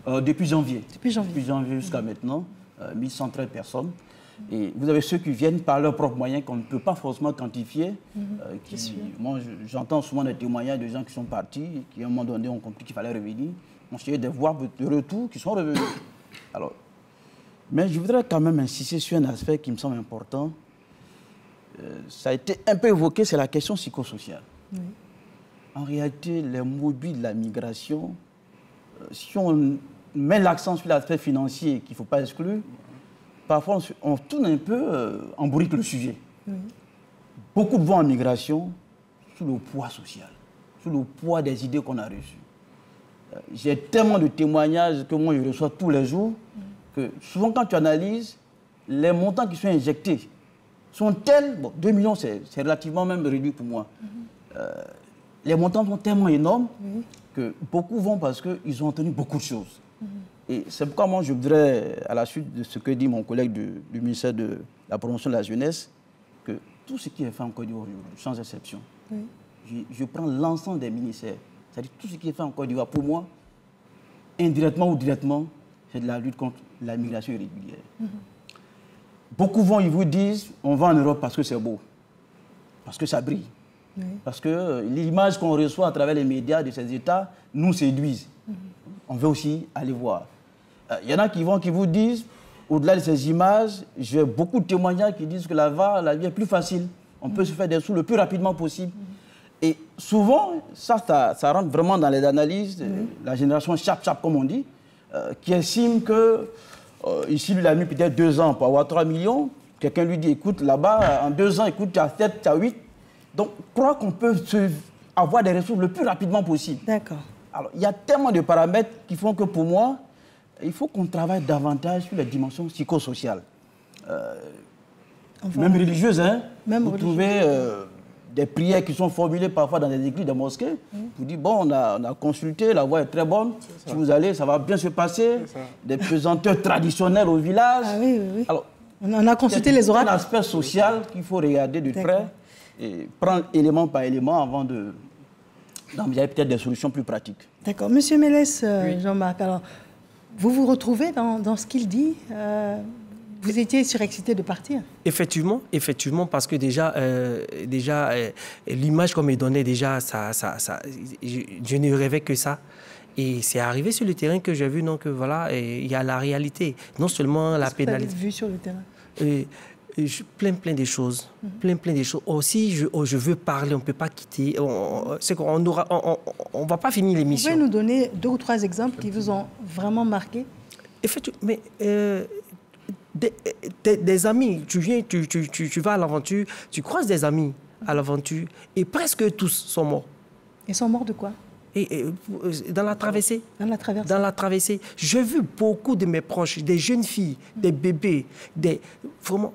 Depuis janvier. Depuis janvier. Depuis janvier jusqu'à maintenant, 1113 personnes. Et vous avez ceux qui viennent par leurs propres moyens qu'on ne peut pas forcément quantifier. Moi, j'entends souvent des témoignages de gens qui sont partis, qui à un moment donné ont compris qu'il fallait revenir. ont cherché des voies de retour qui sont revenus. Alors, mais je voudrais quand même insister sur un aspect qui me semble important. Ça a été un peu évoqué, c'est la question psychosociale. Oui. En réalité, les modules de la migration, si on met l'accent sur l'aspect financier qu'il ne faut pas exclure, parfois on tourne un peu en bourrique le sujet. Oui. Beaucoup vont en migration sous le poids social, sous le poids des idées qu'on a reçues. J'ai tellement de témoignages que moi je reçois tous les jours que souvent quand tu analyses, les montants qui sont injectés sont tels, bon, 2 millions c'est relativement même réduit pour moi. Les montants sont tellement énormes que beaucoup vont parce qu'ils ont entendu beaucoup de choses. Et c'est pourquoi moi je voudrais, à la suite de ce que dit mon collègue du ministère de la promotion de la jeunesse, que tout ce qui est fait en Côte d'Ivoire, sans exception, je prends l'ensemble des ministères, c'est-à-dire tout ce qui est fait en Côte d'Ivoire, pour moi, indirectement ou directement, c'est de la lutte contre la migration irrégulière. Beaucoup vont, ils vous disent, on va en Europe parce que c'est beau, parce que ça brille, parce que l'image qu'on reçoit à travers les médias de ces États nous séduisent. On veut aussi aller voir. Il y en a qui vous disent, au-delà de ces images, j'ai beaucoup de témoignages qui disent que là-bas, la vie est plus facile. On peut se faire des sous le plus rapidement possible. Et souvent, ça rentre vraiment dans les analyses, la génération chap-chap, comme on dit, qui estime que, ici, il a mis peut-être 2 ans pour avoir 3 millions. Quelqu'un lui dit, écoute, là-bas, en 2 ans, écoute, tu as 7, tu as 8. Donc, crois qu'on peut avoir des ressources le plus rapidement possible. D'accord. Alors, il y a tellement de paramètres qui font que, pour moi, il faut qu'on travaille davantage sur les dimensions psychosociales. Même religieuses, hein. Même vous trouvez des prières qui sont formulées parfois dans des églises, des mosquées. Vous dites, bon, on a consulté, la voie est très bonne. Si vous allez, ça va bien se passer. Des pesanteurs traditionnels au village. Ah oui, oui, oui. Alors, on a consulté les oracles. C'est un aspect social qu'il faut regarder de près et prendre élément par élément avant de... il y a peut-être des solutions plus pratiques. D'accord. Monsieur Mélès, Jean-Marc, alors, vous vous retrouvez dans ce qu'il dit vous étiez surexcité de partir? Effectivement, parce que déjà l'image qu'on me donnait, déjà, je ne rêvais que ça. Et c'est arrivé sur le terrain que j'ai vu, donc voilà, il y a la réalité. Non seulement la pénalité. Qu'est-ce que vous avez vu sur le terrain? Plein de choses. Plein de choses. Aussi, je veux parler, on ne peut pas quitter. On ne va pas finir l'émission. Vous pouvez nous donner 2 ou 3 exemples qui vous ont vraiment marqué? Effectivement, mais des amis, tu viens, tu vas à l'aventure, tu croises des amis à l'aventure et presque tous sont morts. Ils sont morts de quoi? Dans la traversée. Dans la traversée. J'ai vu beaucoup de mes proches, des jeunes filles, des bébés, vraiment...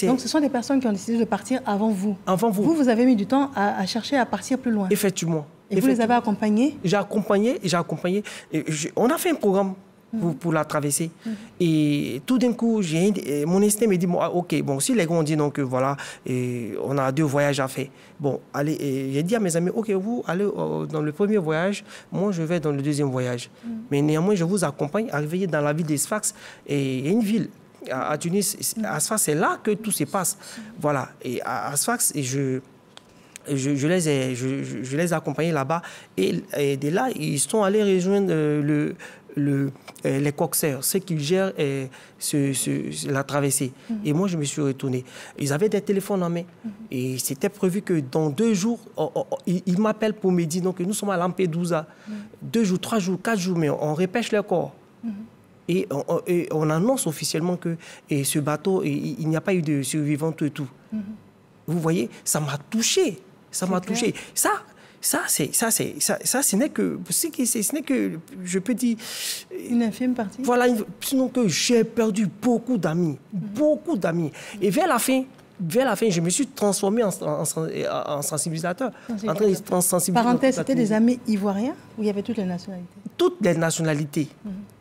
Donc ce sont des personnes qui ont décidé de partir avant vous. Avant vous. Vous avez mis du temps à chercher à partir plus loin. Effectivement. Et vous les avez accompagnés? J'ai accompagné. On a fait un programme pour la traverser. Et tout d'un coup, mon instinct me dit, bon, ok, bon, si les gars ont dit donc voilà, on a 2 voyages à faire. Bon, allez, j'ai dit à mes amis, ok, vous allez dans le premier voyage, moi je vais dans le deuxième voyage. Mais néanmoins, je vous accompagne. Arrivé dans la ville de Sfax, et il y a une ville à Tunis, à Sfax, c'est là que tout se passe. Voilà, et à Sfax, je les ai accompagnés là-bas. Et de là, ils sont allés rejoindre les coxeurs, ceux qui gèrent la traversée. Et moi, je me suis retourné. Ils avaient des téléphones en main. Et c'était prévu que dans 2 jours, ils m'appellent pour me dire que nous sommes à Lampedusa. 2 jours, 3 jours, 4 jours, mais on repêche leur corps. Et on annonce officiellement que ce bateau, il n'y a pas eu de survivants, tout et tout. Vous voyez, ça m'a touché. Ça m'a touché. Ce n'est que, je peux dire... Une infime partie. Voilà, sinon que j'ai perdu beaucoup d'amis. Beaucoup d'amis. Et vers la fin, je me suis transformé en sensibilisateur. Parenthèse, c'était des amis ivoiriens ou il y avait toutes les nationalités? Toutes les nationalités.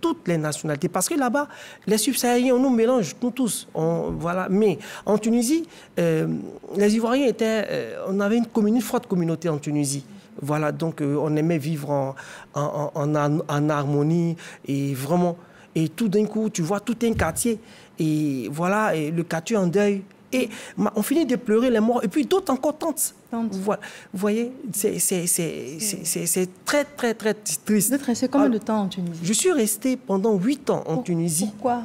Toutes les nationalités. Parce que là-bas, les subsahariens, on nous mélange, nous tous. Voilà. Mais en Tunisie, les Ivoiriens on avait une forte communauté en Tunisie. Voilà, donc on aimait vivre en harmonie et vraiment. Et tout d'un coup, tu vois tout un quartier. Et voilà, et le quartier en deuil. Et on finit de pleurer les morts. Et puis d'autres encore tentent. Voilà. Vous voyez, c'est très, très, très triste. Vous êtes resté combien de temps en Tunisie? Je suis resté pendant 8 ans en Tunisie. Pourquoi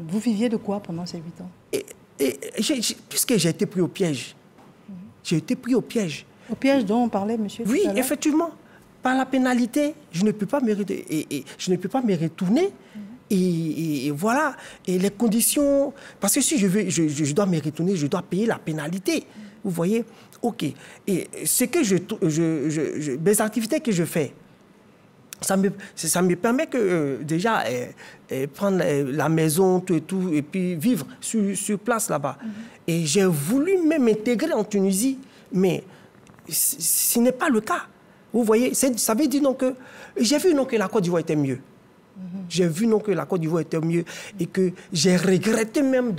vous viviez de quoi pendant ces 8 ans? Puisque j'ai été pris au piège. J'ai été pris au piège. Au piège dont on parlait, monsieur? Oui, effectivement. Par la pénalité, je ne peux pas me retourner. Et voilà. Et les conditions... Parce que si je dois me retourner, je dois payer la pénalité. Vous voyez? OK. Et ce que les activités que je fais, ça me permet que déjà prendre la maison, tout, et puis vivre sur place là-bas. Et j'ai voulu même m'intégrer en Tunisie, mais ce n'est pas le cas. Vous voyez, ça veut dire donc que j'ai vu donc que la Côte d'Ivoire était mieux. J'ai vu donc que la Côte d'Ivoire était mieux et que j'ai regretté même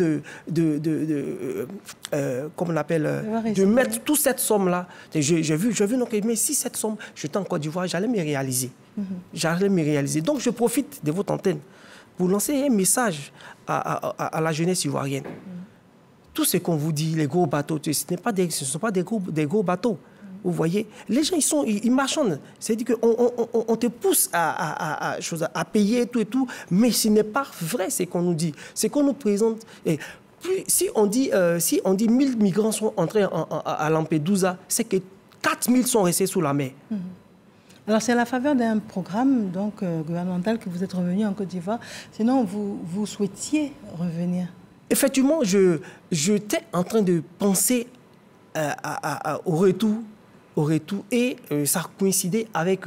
comment on appelle, de mettre toute cette somme-là. J'ai vu donc que mais si cette somme, j'étais en Côte d'Ivoire, j'allais me réaliser. J'allais me réaliser. Donc je profite de votre antenne pour lancer un message à la jeunesse ivoirienne. Tout ce qu'on vous dit, les gros bateaux, ce ne sont pas des gros bateaux. Vous voyez, les gens, ils marchandent. C'est-à-dire qu'on te pousse à payer tout et tout, mais ce n'est pas vrai ce qu'on nous dit. Ce qu'on nous présente... Et si on dit 1000 migrants sont entrés à Lampedusa, c'est que 4000 sont restés sous la mer. Alors, c'est à la faveur d'un programme donc, gouvernemental que vous êtes revenu en Côte d'Ivoire. Sinon, vous souhaitiez revenir? Effectivement, j'étais en train de penser au retour et ça coïncidait avec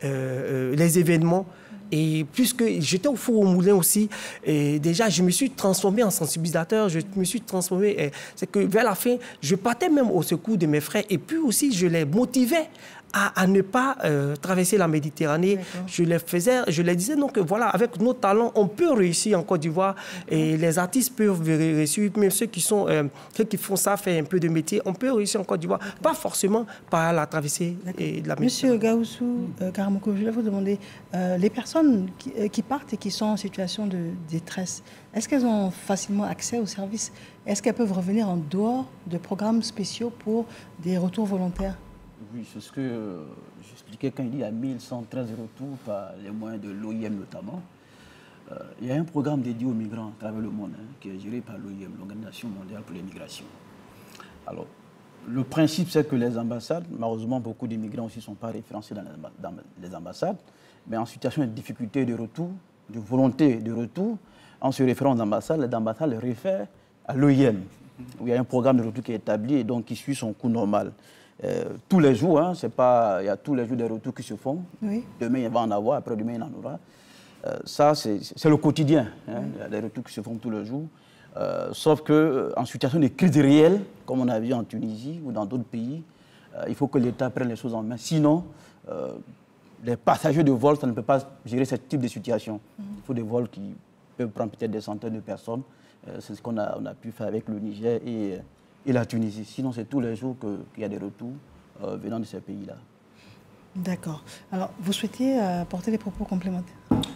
les événements. Et puisque j'étais au four au moulin aussi, et déjà je me suis transformé en sensibilisateur, je me suis transformé, c'est que vers la fin, je partais même au secours de mes frères et puis aussi je les motivais à ne pas traverser la Méditerranée. Je les disais donc voilà, avec nos talents, on peut réussir en Côte d'Ivoire et les artistes peuvent réussir, même ceux qui font ça, faire un peu de métier, on peut réussir en Côte d'Ivoire, pas forcément par la traversée de la Méditerranée. Monsieur Gahoussou Karamoko, je voulais vous demander, les personnes qui partent et qui sont en situation de détresse, est-ce qu'elles ont facilement accès aux services? Est-ce qu'elles peuvent revenir en dehors de programmes spéciaux pour des retours volontaires? Oui, c'est ce que j'expliquais quand il dit qu'il y a 1113 retours par les moyens de l'OIM notamment. Il y a un programme dédié aux migrants à travers le monde qui est géré par l'OIM, l'Organisation mondiale pour les migrations. Alors, le principe, c'est que les ambassades, malheureusement, beaucoup d'immigrants aussi ne sont pas référencés dans les ambassades, mais en situation de difficulté de retour, de volonté de retour, en se référant aux ambassades, les ambassades les réfèrent à l'OIM, où il y a un programme de retour qui est établi et donc qui suit son cours normal. Tous les jours, il y a tous les jours des retours qui se font. Oui. Demain, il va en avoir, après-demain, il en aura. Ça, c'est le quotidien. Il y a des retours qui se font tous les jours. Sauf qu'en situation de crise réelle, comme on a vu en Tunisie ou dans d'autres pays, il faut que l'État prenne les choses en main. Sinon, les passagers de vol, ça ne peut pas gérer ce type de situation. Il faut des vols qui peuvent prendre peut-être des centaines de personnes. C'est ce qu'on a pu faire avec le Niger et la Tunisie. Sinon, c'est tous les jours qu'il y a des retours venant de ces pays-là. D'accord. Alors, vous souhaitiez apporter des propos complémentaires?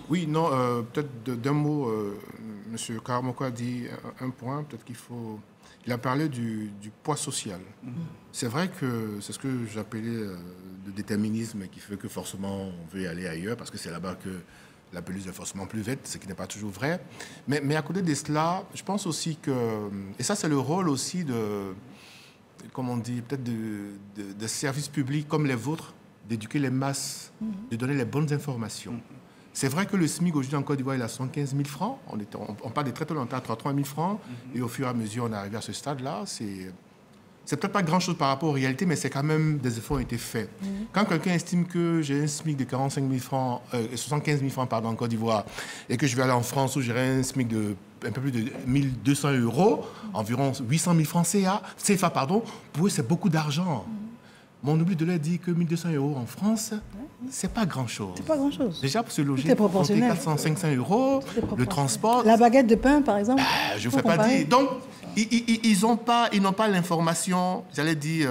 Oui, non, peut-être d'un mot, M. Karamoko a dit un point, peut-être qu'il faut... Il a parlé du poids social. C'est vrai que c'est ce que j'appelais le déterminisme qui fait que forcément on veut aller ailleurs parce que c'est là-bas que la pelouse est forcément plus verte, ce qui n'est pas toujours vrai. Mais à côté de cela, je pense aussi que... Et ça, c'est le rôle aussi comme on dit, peut-être de services publics comme les vôtres, d'éduquer les masses, de donner les bonnes informations. C'est vrai que le SMIC aujourd'hui en Côte d'Ivoire, il a 115 000 francs. On parle de très tôt longtemps à 33 000 francs. Et au fur et à mesure, on est arrivé à ce stade-là. C'est peut-être pas grand-chose par rapport aux réalités, mais c'est quand même des efforts ont été faits. Quand quelqu'un estime que j'ai un SMIC de 45 000 francs, 75 000 francs pardon, en Côte d'Ivoire, et que je vais aller en France où j'aurai un SMIC de un peu plus de 1 200 €, environ 800 000 francs CFA, pour eux, c'est beaucoup d'argent. Mais on oublie de leur dire que 1 200 € en France, c'est pas grand-chose. C'est pas grand-chose. Déjà, pour se loger, pour compter 400, 500 €, le transport... La baguette de pain, par exemple. Je ne vous fais pas dire. Donc, ils n'ont pas l'information, j'allais dire,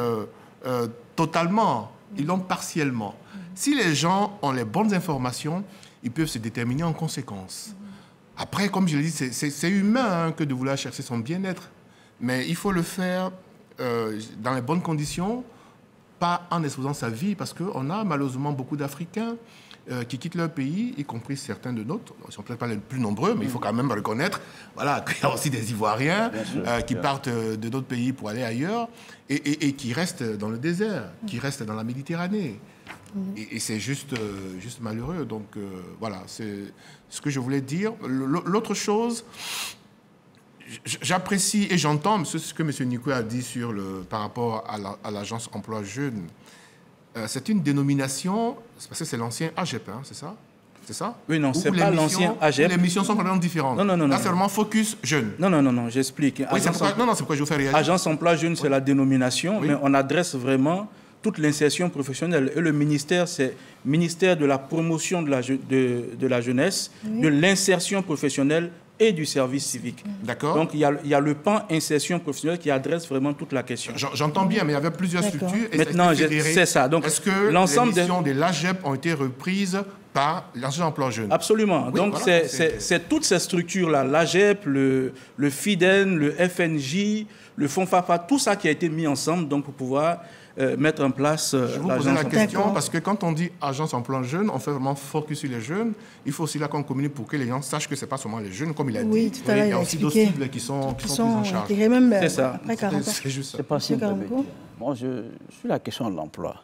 totalement. Ils l'ont partiellement. Si les gens ont les bonnes informations, ils peuvent se déterminer en conséquence. Après, comme je l'ai dit, c'est humain que de vouloir chercher son bien-être. Mais il faut le faire dans les bonnes conditions, pas en exposant sa vie, parce qu'on a malheureusement beaucoup d'Africains qui quittent leur pays, y compris certains de nôtres. Ils ne sont peut-être pas les plus nombreux, mais il faut quand même reconnaître qu'il y a aussi des Ivoiriens qui partent de d'autres pays pour aller ailleurs et qui restent dans le désert, qui restent dans la Méditerranée. Et c'est juste malheureux. Donc voilà, c'est ce que je voulais dire. L'autre chose, j'apprécie et j'entends ce que M. Nico a dit par rapport à l'agence emploi jeune. C'est une dénomination, parce que c'est l'ancien AGEP, hein, c'est ça? C'est ça? Oui, non, c'est pas l'ancien AGEP. Les missions sont vraiment différentes. Non. Là, c'est vraiment focus jeune. Non, j'explique. Oui, c'est pourquoi je vous fais réagir. Agence emploi jeune, c'est la dénomination, mais on adresse vraiment toute l'insertion professionnelle. Et le ministère, c'est ministère de la promotion de la jeunesse, de l'insertion professionnelle et du service civique. D'accord. Donc, il y a le pan insertion professionnelle qui adresse vraiment toute la question. J'entends bien, mais il y avait plusieurs structures. Maintenant, c'est ça. Donc, est-ce que les missions de l'AGEP ont été reprises par l'agence emploi jeune? Absolument. Oui, donc, voilà, c'est toutes ces structures-là, l'AGEP, le FIDEN, le FNJ, le Fonds FAFA, tout ça qui a été mis ensemble donc, pour pouvoir mettre en place je vous posais la question parce que quand on dit agence emploi jeune, on fait vraiment focus sur les jeunes. Il faut aussi là qu'on communique pour que les gens sachent que ce n'est pas seulement les jeunes, comme il a dit. Tout à l'heure, il y a aussi d'autres cibles qui sont prises en charge. C'est ça. C'est juste ça. C'est pas simple. Bon, sur la question de l'emploi,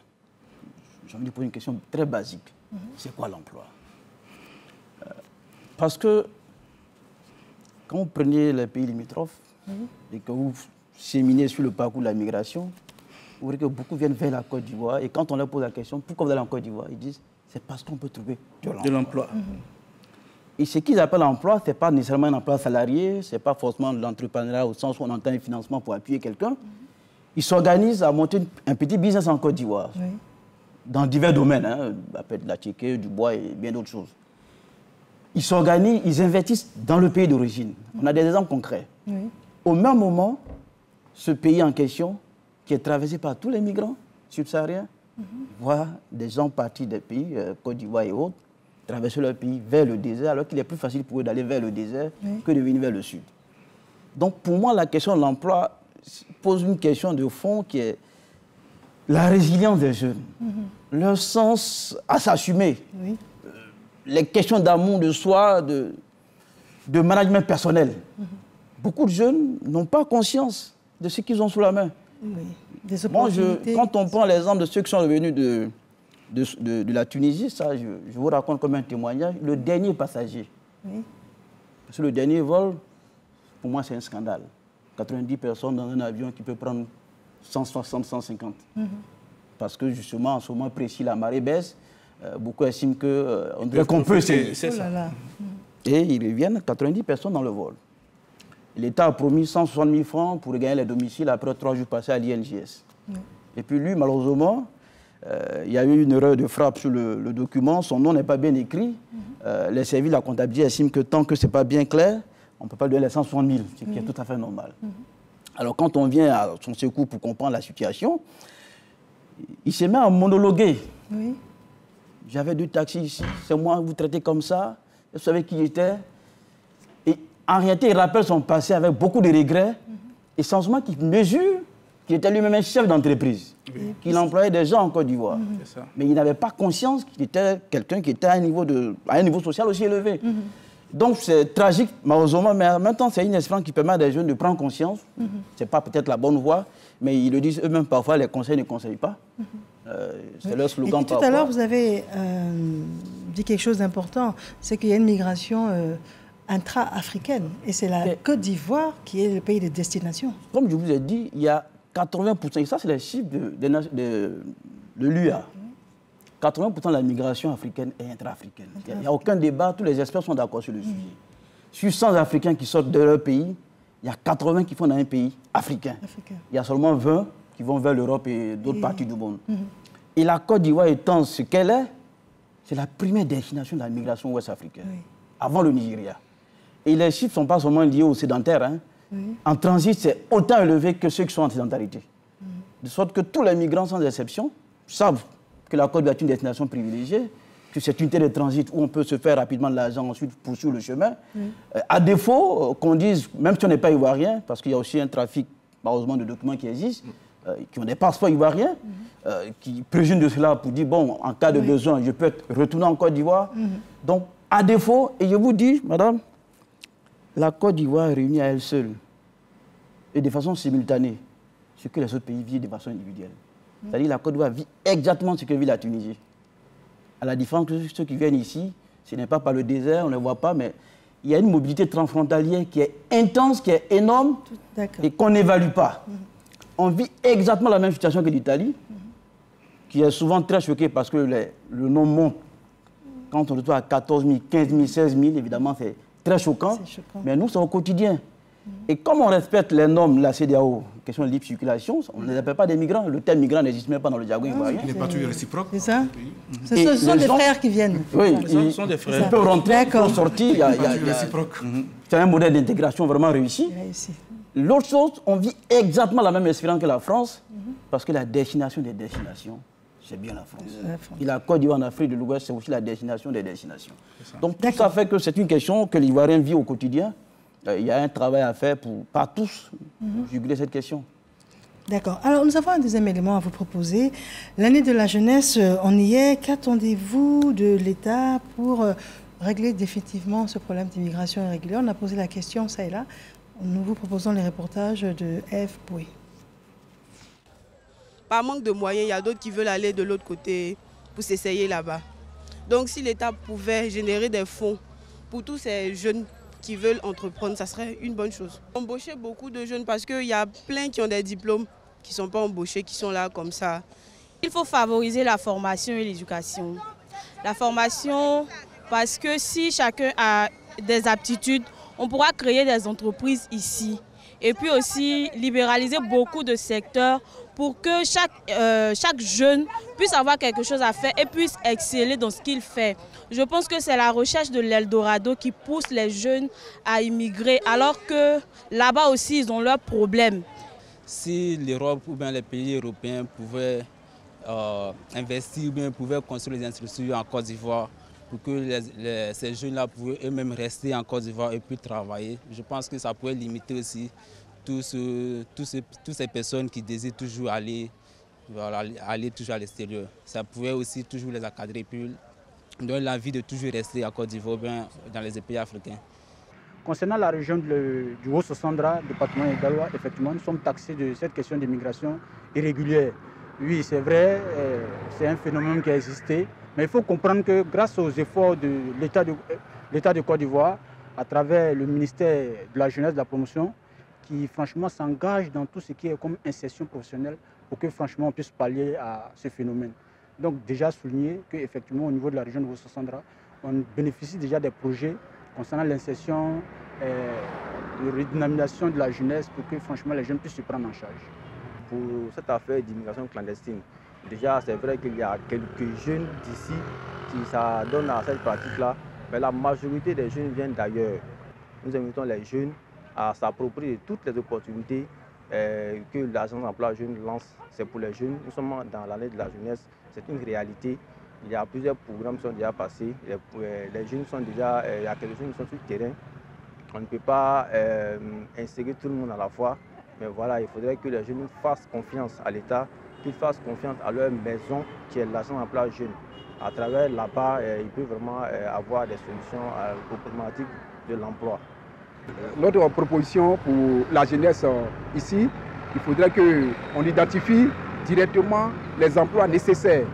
j'ai envie de poser une question très basique. C'est quoi l'emploi? Parce que quand vous prenez les pays limitrophes et que vous séminez sur le parcours de la migration, vous voyez que beaucoup viennent vers la Côte d'Ivoire et quand on leur pose la question, pourquoi vous allez en Côte d'Ivoire, ils disent c'est parce qu'on peut trouver de l'emploi. Et ce qu'ils appellent l'emploi, ce n'est pas nécessairement un emploi salarié, ce n'est pas forcément de l'entrepreneuriat au sens où on entend un financement pour appuyer quelqu'un. Ils s'organisent à monter un petit business en Côte d'Ivoire, dans divers domaines, de la tchéké, du bois et bien d'autres choses. Ils s'organisent, ils investissent dans le pays d'origine. On a des exemples concrets. Au même moment, ce pays en question, qui est traversé par tous les migrants subsahariens, voient des gens partis des pays, Côte d'Ivoire et autres, traverser leur pays vers le désert, alors qu'il est plus facile pour eux d'aller vers le désert que de venir vers le sud. Donc pour moi, la question de l'emploi pose une question de fond qui est la résilience des jeunes, leur sens à s'assumer, les questions d'amour de soi, de management personnel. Beaucoup de jeunes n'ont pas conscience de ce qu'ils ont sous la main. Moi, quand on prend l'exemple de ceux qui sont revenus de la Tunisie, ça, je vous raconte comme un témoignage, le dernier passager. Parce que le dernier vol, pour moi, c'est un scandale. 90 personnes dans un avion qui peut prendre 160, 150. Parce que justement, en ce moment précis, la marée baisse. Beaucoup estiment qu'on peut... C'est ça. Et ils reviennent, 90 personnes dans le vol. L'État a promis 160 000 francs pour gagner les domiciles après 3 jours passés à l'INJS. Et puis lui, malheureusement, il y a eu une erreur de frappe sur le document, son nom n'est pas bien écrit. Les services de la comptabilité estiment que tant que ce n'est pas bien clair, on ne peut pas lui donner les 160 000, ce qui est tout à fait normal. Alors quand on vient à son secours pour comprendre la situation, il se met à monologuer. J'avais 2 taxis ici, c'est moi, vous traitez comme ça, vous savez qui j'étais. En réalité, il rappelle son passé avec beaucoup de regrets et sensiblement qu'il mesure qu'il était lui-même un chef d'entreprise, qu'il employait des gens en Côte d'Ivoire. Mais il n'avait pas conscience qu'il était quelqu'un qui était à un niveau social aussi élevé. Donc c'est tragique, malheureusement, mais en même temps, c'est une expérience qui permet à des jeunes de prendre conscience. Ce n'est pas peut-être la bonne voie, mais ils le disent eux-mêmes parfois, les conseils ne conseillent pas. C'est leur slogan. Et tout à l'heure, vous avez dit quelque chose d'important, c'est qu'il y a une migration intra-africaine. Et c'est la Côte d'Ivoire qui est le pays de destination. Comme je vous ai dit, il y a 80%, et ça c'est les chiffres de l'UA. 80% de la migration africaine est intra-africaine. Il n'y a aucun débat, tous les experts sont d'accord sur le sujet. Sur 100 Africains qui sortent de leur pays, il y a 80 qui font dans un pays africain. Il y a seulement 20 qui vont vers l'Europe et d'autres parties du monde. Et la Côte d'Ivoire étant ce qu'elle est, c'est la première destination de la migration ouest-africaine, avant le Nigeria. Et les chiffres ne sont pas seulement liés aux sédentaires. En transit, c'est autant élevé que ceux qui sont en sédentarité. De sorte que tous les migrants, sans exception, savent que la Côte d'Ivoire est une destination privilégiée. que cette unité de transit où on peut se faire rapidement de l'argent, ensuite poursuivre le chemin. À défaut qu'on dise, même si on n'est pas ivoirien, parce qu'il y a aussi un trafic, malheureusement, de documents qui existent, qui ont des passeports ivoiriens, qui présument de cela pour dire, bon, en cas de besoin, je peux retourner en Côte d'Ivoire. Donc, à défaut, et je vous dis, madame, la Côte d'Ivoire réunit à elle seule, et de façon simultanée, ce que les autres pays vivent de façon individuelle. C'est-à-dire que la Côte d'Ivoire vit exactement ce que vit la Tunisie. À la différence que ceux qui viennent ici, ce n'est pas par le désert, on ne le voit pas, mais il y a une mobilité transfrontalière qui est intense, qui est énorme et qu'on n'évalue pas. On vit exactement la même situation que l'Italie, qui est souvent très choquée parce que le nombre monte. Quand on retrouve à 14 000, 15 000, 16 000, évidemment, c'est très choquant. Mais nous, c'est au quotidien. Et comme on respecte les normes de la CEDEAO, question de libre circulation, on ne les appelle pas des migrants. Le terme migrant n'existe même pas dans le jargon ivoirien. Il n'est pas toujours réciproque. C'est ça. Ce sont des frères qui viennent. Oui, ce sont des frères. Ils peuvent rentrer, ils peuvent sortir. C'est un modèle d'intégration vraiment réussi. L'autre chose, on vit exactement la même espérance que la France, parce que la destination des destinations, c'est bien la France. Et la Côte d'Ivoire en Afrique de l'Ouest, c'est aussi la destination des destinations. Donc tout ça fait que c'est une question que l'Ivoirien vit au quotidien. Il y a un travail à faire pour, par tous, juguler cette question. D'accord. Alors, nous avons un deuxième élément à vous proposer. L'année de la jeunesse, on y est. Qu'attendez-vous de l'État pour régler définitivement ce problème d'immigration irrégulière? On a posé la question, ça et là. Nous vous proposons les reportages de F. Boué. Par manque de moyens, il y a d'autres qui veulent aller de l'autre côté pour s'essayer là-bas. Donc, si l'État pouvait générer des fonds pour tous ces jeunes qui veulent entreprendre, ça serait une bonne chose. Embaucher beaucoup de jeunes parce qu'il y a plein qui ont des diplômes qui ne sont pas embauchés, qui sont là comme ça. Il faut favoriser la formation et l'éducation. La formation, parce que si chacun a des aptitudes, on pourra créer des entreprises ici. Et puis aussi libéraliser beaucoup de secteurs pour que chaque jeune puisse avoir quelque chose à faire et puisse exceller dans ce qu'il fait. Je pense que c'est la recherche de l'Eldorado qui pousse les jeunes à immigrer, alors que là-bas aussi, ils ont leurs problèmes. Si l'Europe ou bien les pays européens pouvaient investir ou bien pouvaient construire les infrastructures en Côte d'Ivoire pour que ces jeunes-là pouvaient eux-mêmes rester en Côte d'Ivoire et puis travailler, je pense que ça pourrait limiter aussi toutes ces personnes qui désirent toujours aller toujours à l'extérieur. Ça pouvait aussi toujours les encadrer puis donner l'envie de toujours rester à Côte d'Ivoire, bien dans les pays africains. Concernant la région du Haut-Sassandra, département de Galois, effectivement, nous sommes taxés de cette question d'immigration irrégulière. Oui, c'est vrai, c'est un phénomène qui a existé, mais il faut comprendre que grâce aux efforts de l'État de Côte d'Ivoire, à travers le ministère de la Jeunesse et de la Promotion, qui franchement s'engage dans tout ce qui est comme insertion professionnelle pour que franchement on puisse pallier à ce phénomène. Donc déjà souligner qu'effectivement au niveau de la région de Haut-Sassandra, on bénéficie déjà des projets concernant l'insertion et la redynamisation de la jeunesse pour que franchement les jeunes puissent se prendre en charge. Pour cette affaire d'immigration clandestine, déjà c'est vrai qu'il y a quelques jeunes d'ici qui s'adonnent à cette pratique-là, mais la majorité des jeunes viennent d'ailleurs. Nous invitons les jeunes à s'approprier toutes les opportunités que l'agence d'emploi jeune lance. C'est pour les jeunes. Nous sommes dans l'année de la jeunesse. C'est une réalité. Il y a plusieurs programmes qui sont déjà passés. Les jeunes sont déjà, il y a quelques jeunes qui sont sur le terrain. On ne peut pas insérer tout le monde à la fois. Mais voilà, il faudrait que les jeunes fassent confiance à l'État, qu'ils fassent confiance à leur maison, qui est l'agence d'emploi jeune. À travers là-bas, ils peuvent vraiment avoir des solutions aux problématiques de l'emploi. Notre proposition pour la jeunesse ici, il faudrait qu'on identifie directement les emplois nécessaires,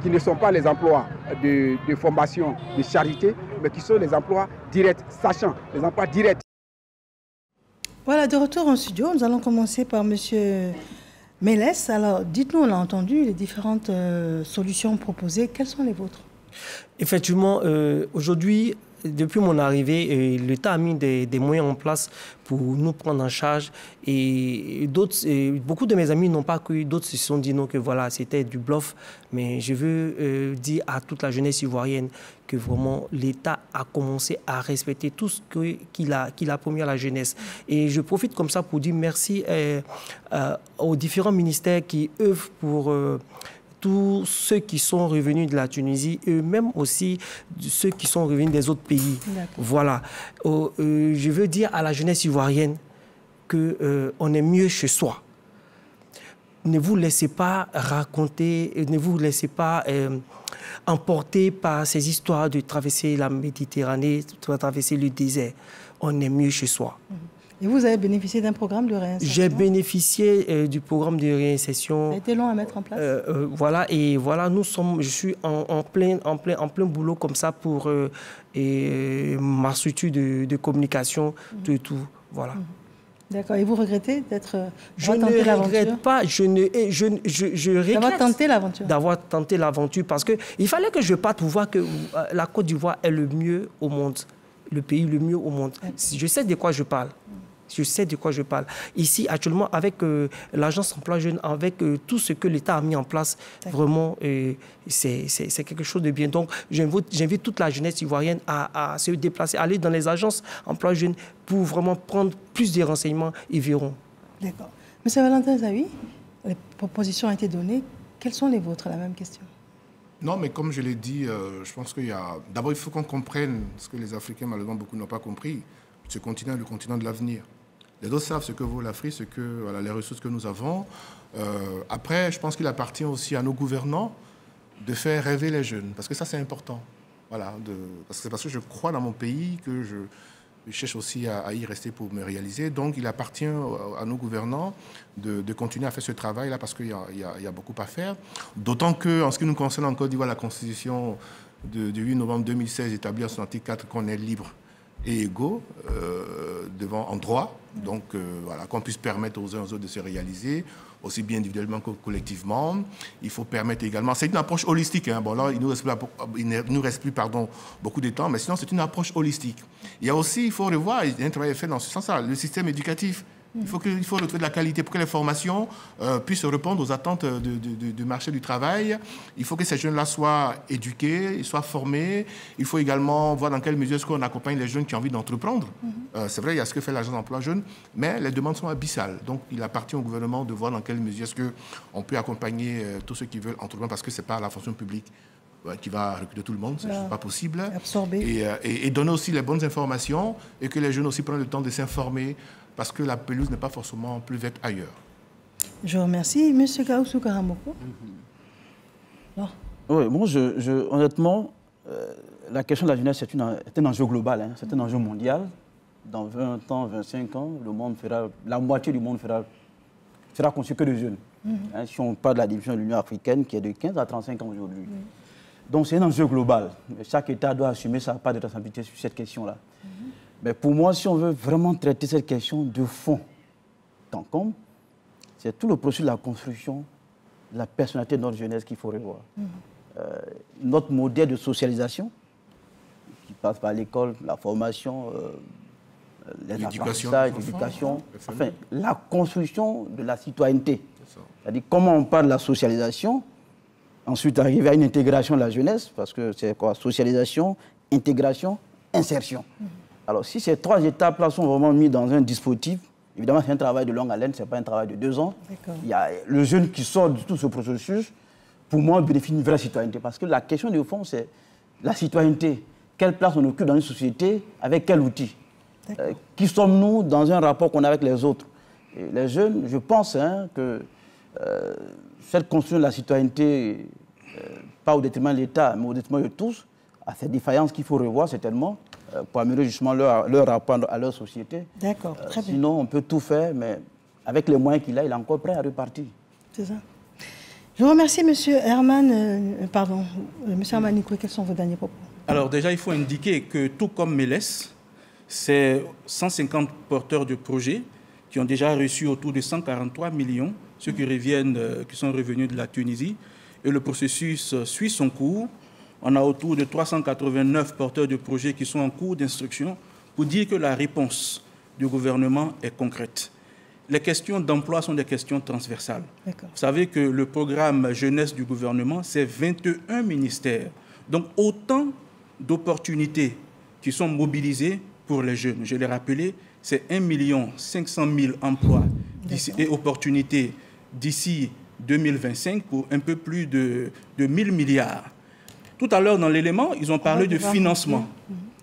qui ne sont pas les emplois de formation, de charité, mais qui sont les emplois directs, sachant les emplois directs. Voilà, de retour en studio, nous allons commencer par M. Mélès. Alors, dites-nous, on a entendu les différentes solutions proposées. Quelles sont les vôtres? Effectivement, aujourd'hui, depuis mon arrivée, l'État a mis des moyens en place pour nous prendre en charge. Et beaucoup de mes amis n'ont pas cru, d'autres se sont dit non, que voilà, c'était du bluff. Mais je veux dire à toute la jeunesse ivoirienne que vraiment l'État a commencé à respecter tout ce qu'il a promis à la jeunesse. Et je profite comme ça pour dire merci aux différents ministères qui œuvrent pour tous ceux qui sont revenus de la Tunisie et même aussi ceux qui sont revenus des autres pays. Voilà. Je veux dire à la jeunesse ivoirienne qu'on est mieux chez soi. Ne vous laissez pas raconter, ne vous laissez pas emporter par ces histoires de traverser la Méditerranée, de traverser le désert. On est mieux chez soi. Et vous avez bénéficié d'un programme de réinsertion? J'ai bénéficié du programme de réinsertion. Ça a été long à mettre en place? Voilà, et voilà, je suis en plein boulot comme ça pour ma structure de communication, de tout. Voilà. D'accord. Et vous regrettez d'être Je ne regrette pas. Je regrette d'avoir tenté l'aventure parce qu'il fallait que je parte pour voir que la Côte d'Ivoire est le mieux au monde, le pays le mieux au monde. Je sais de quoi je parle. Je sais de quoi je parle. Ici, actuellement, avec l'Agence Emploi Jeune, avec tout ce que l'État a mis en place, vraiment, c'est quelque chose de bien. Donc, j'invite toute la jeunesse ivoirienne à se déplacer, à aller dans les agences Emploi Jeune pour vraiment prendre plus de renseignements. Ils verront. D'accord. Monsieur Valentin Zawi, les propositions ont été données. Quelles sont les vôtres? La même question. Non, mais comme je l'ai dit, je pense qu'il y a... D'abord, il faut qu'on comprenne ce que les Africains, malheureusement, beaucoup n'ont pas compris. Ce continent est le continent de l'avenir. Les autres savent ce que vaut l'Afrique, ce que, voilà, les ressources que nous avons. Après, je pense qu'il appartient aussi à nos gouvernants de faire rêver les jeunes, parce que ça, c'est important. Voilà, parce que je crois dans mon pays, que je cherche aussi à y rester pour me réaliser. Donc, il appartient à nos gouvernants de continuer à faire ce travail-là, parce qu'il y a beaucoup à faire. D'autant qu'en ce qui nous concerne en Côte d'Ivoire, la Constitution du 8 novembre 2016 établit en son article 4 qu'on est libre et égaux en droit. Donc, voilà, qu'on puisse permettre aux uns aux autres de se réaliser, aussi bien individuellement que collectivement. Il faut permettre également... C'est une approche holistique. Hein. Bon, là, il nous reste plus beaucoup de temps, mais sinon, c'est une approche holistique. Il y a aussi, il faut revoir, il y a un travail fait dans ce sens-là, le système éducatif. Il faut retrouver de la qualité pour que les formations puissent répondre aux attentes du marché du travail. Il faut que ces jeunes-là soient éduqués, soient formés. Il faut également voir dans quelle mesure est-ce qu'on accompagne les jeunes qui ont envie d'entreprendre. C'est vrai, il y a ce que fait l'Agence d'emploi jeune, mais les demandes sont abyssales. Donc, il appartient au gouvernement de voir dans quelle mesure est-ce qu'on peut accompagner tous ceux qui veulent entreprendre, parce que ce n'est pas la fonction publique qui va recruter tout le monde, c'est juste pas possible. Absorber. Et donner aussi les bonnes informations et que les jeunes aussi prennent le temps de s'informer, parce que la pelouse n'est pas forcément plus verte ailleurs. Je vous remercie. Monsieur Gaoussou Karamoko. Oui, moi, honnêtement, la question de la jeunesse est un enjeu global, hein, c'est un enjeu mondial. Dans 20 ans, 25 ans, la moitié du monde sera conçu que de jeunes. Hein, si on parle de la division de l'Union africaine, qui est de 15 à 35 ans aujourd'hui. Donc c'est un enjeu global. Chaque État doit assumer sa part de responsabilité sur cette question-là. Mais pour moi, si on veut vraiment traiter cette question de fond, tant comme, c'est tout le processus de la construction de la personnalité de notre jeunesse qu'il faut revoir. Notre modèle de socialisation, qui passe par l'école, la formation, l'éducation, enfin, la construction de la citoyenneté. C'est-à-dire comment on parle de la socialisation, ensuite arriver à une intégration de la jeunesse, parce que c'est quoi? Socialisation, intégration, insertion. Alors, si ces trois étapes-là sont vraiment mises dans un dispositif, évidemment, c'est un travail de longue haleine, ce n'est pas un travail de 2 ans. Il y a le jeune qui sort de tout ce processus, pour moi, bénéficie d'une vraie citoyenneté. Parce que la question du fond, c'est la citoyenneté. Quelle place on occupe dans une société, avec quel outil? Qui sommes-nous dans un rapport qu'on a avec les autres? Et les jeunes, je pense que cette construction de la citoyenneté, pas au détriment de l'État, mais au détriment de tous, à ces défaillances qu'il faut revoir certainement, pour améliorer justement leur rapport à leur société. D'accord, très bien. Sinon, on peut tout faire, mais avec les moyens qu'il a, il est encore prêt à repartir. C'est ça. Je vous remercie, Monsieur Herman. Monsieur Hermanikwe, quels sont vos derniers propos? Alors déjà, il faut indiquer que tout comme MELES, c'est 150 porteurs de projets qui ont déjà reçu autour de 143 millions, ceux qui sont revenus de la Tunisie. Et le processus suit son cours. On a autour de 389 porteurs de projets qui sont en cours d'instruction pour dire que la réponse du gouvernement est concrète. Les questions d'emploi sont des questions transversales. Vous savez que le programme jeunesse du gouvernement, c'est 21 ministères. Donc autant d'opportunités qui sont mobilisées pour les jeunes. Je l'ai rappelé, c'est 1 500 000 emplois et opportunités d'ici 2025 pour un peu plus de 1000 milliards. Tout à l'heure, dans l'élément, ils ont parlé de financement,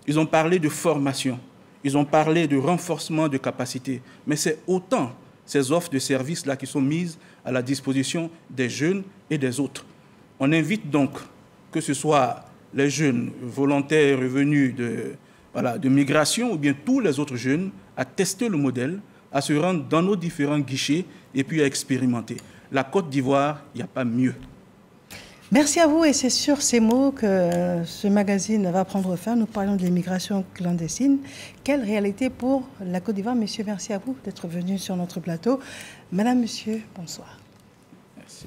ils ont parlé de formation, ils ont parlé de renforcement de capacité. Mais c'est autant ces offres de services-là qui sont mises à la disposition des jeunes et des autres. On invite donc que ce soit les jeunes volontaires revenus de migration ou bien tous les autres jeunes à tester le modèle, à se rendre dans nos différents guichets et puis à expérimenter. La Côte d'Ivoire, il n'y a pas mieux. Merci à vous et c'est sur ces mots que ce magazine va prendre fin. Nous parlons de l'immigration clandestine. Quelle réalité pour la Côte d'Ivoire? Messieurs, merci à vous d'être venus sur notre plateau. Madame, monsieur, bonsoir. Merci.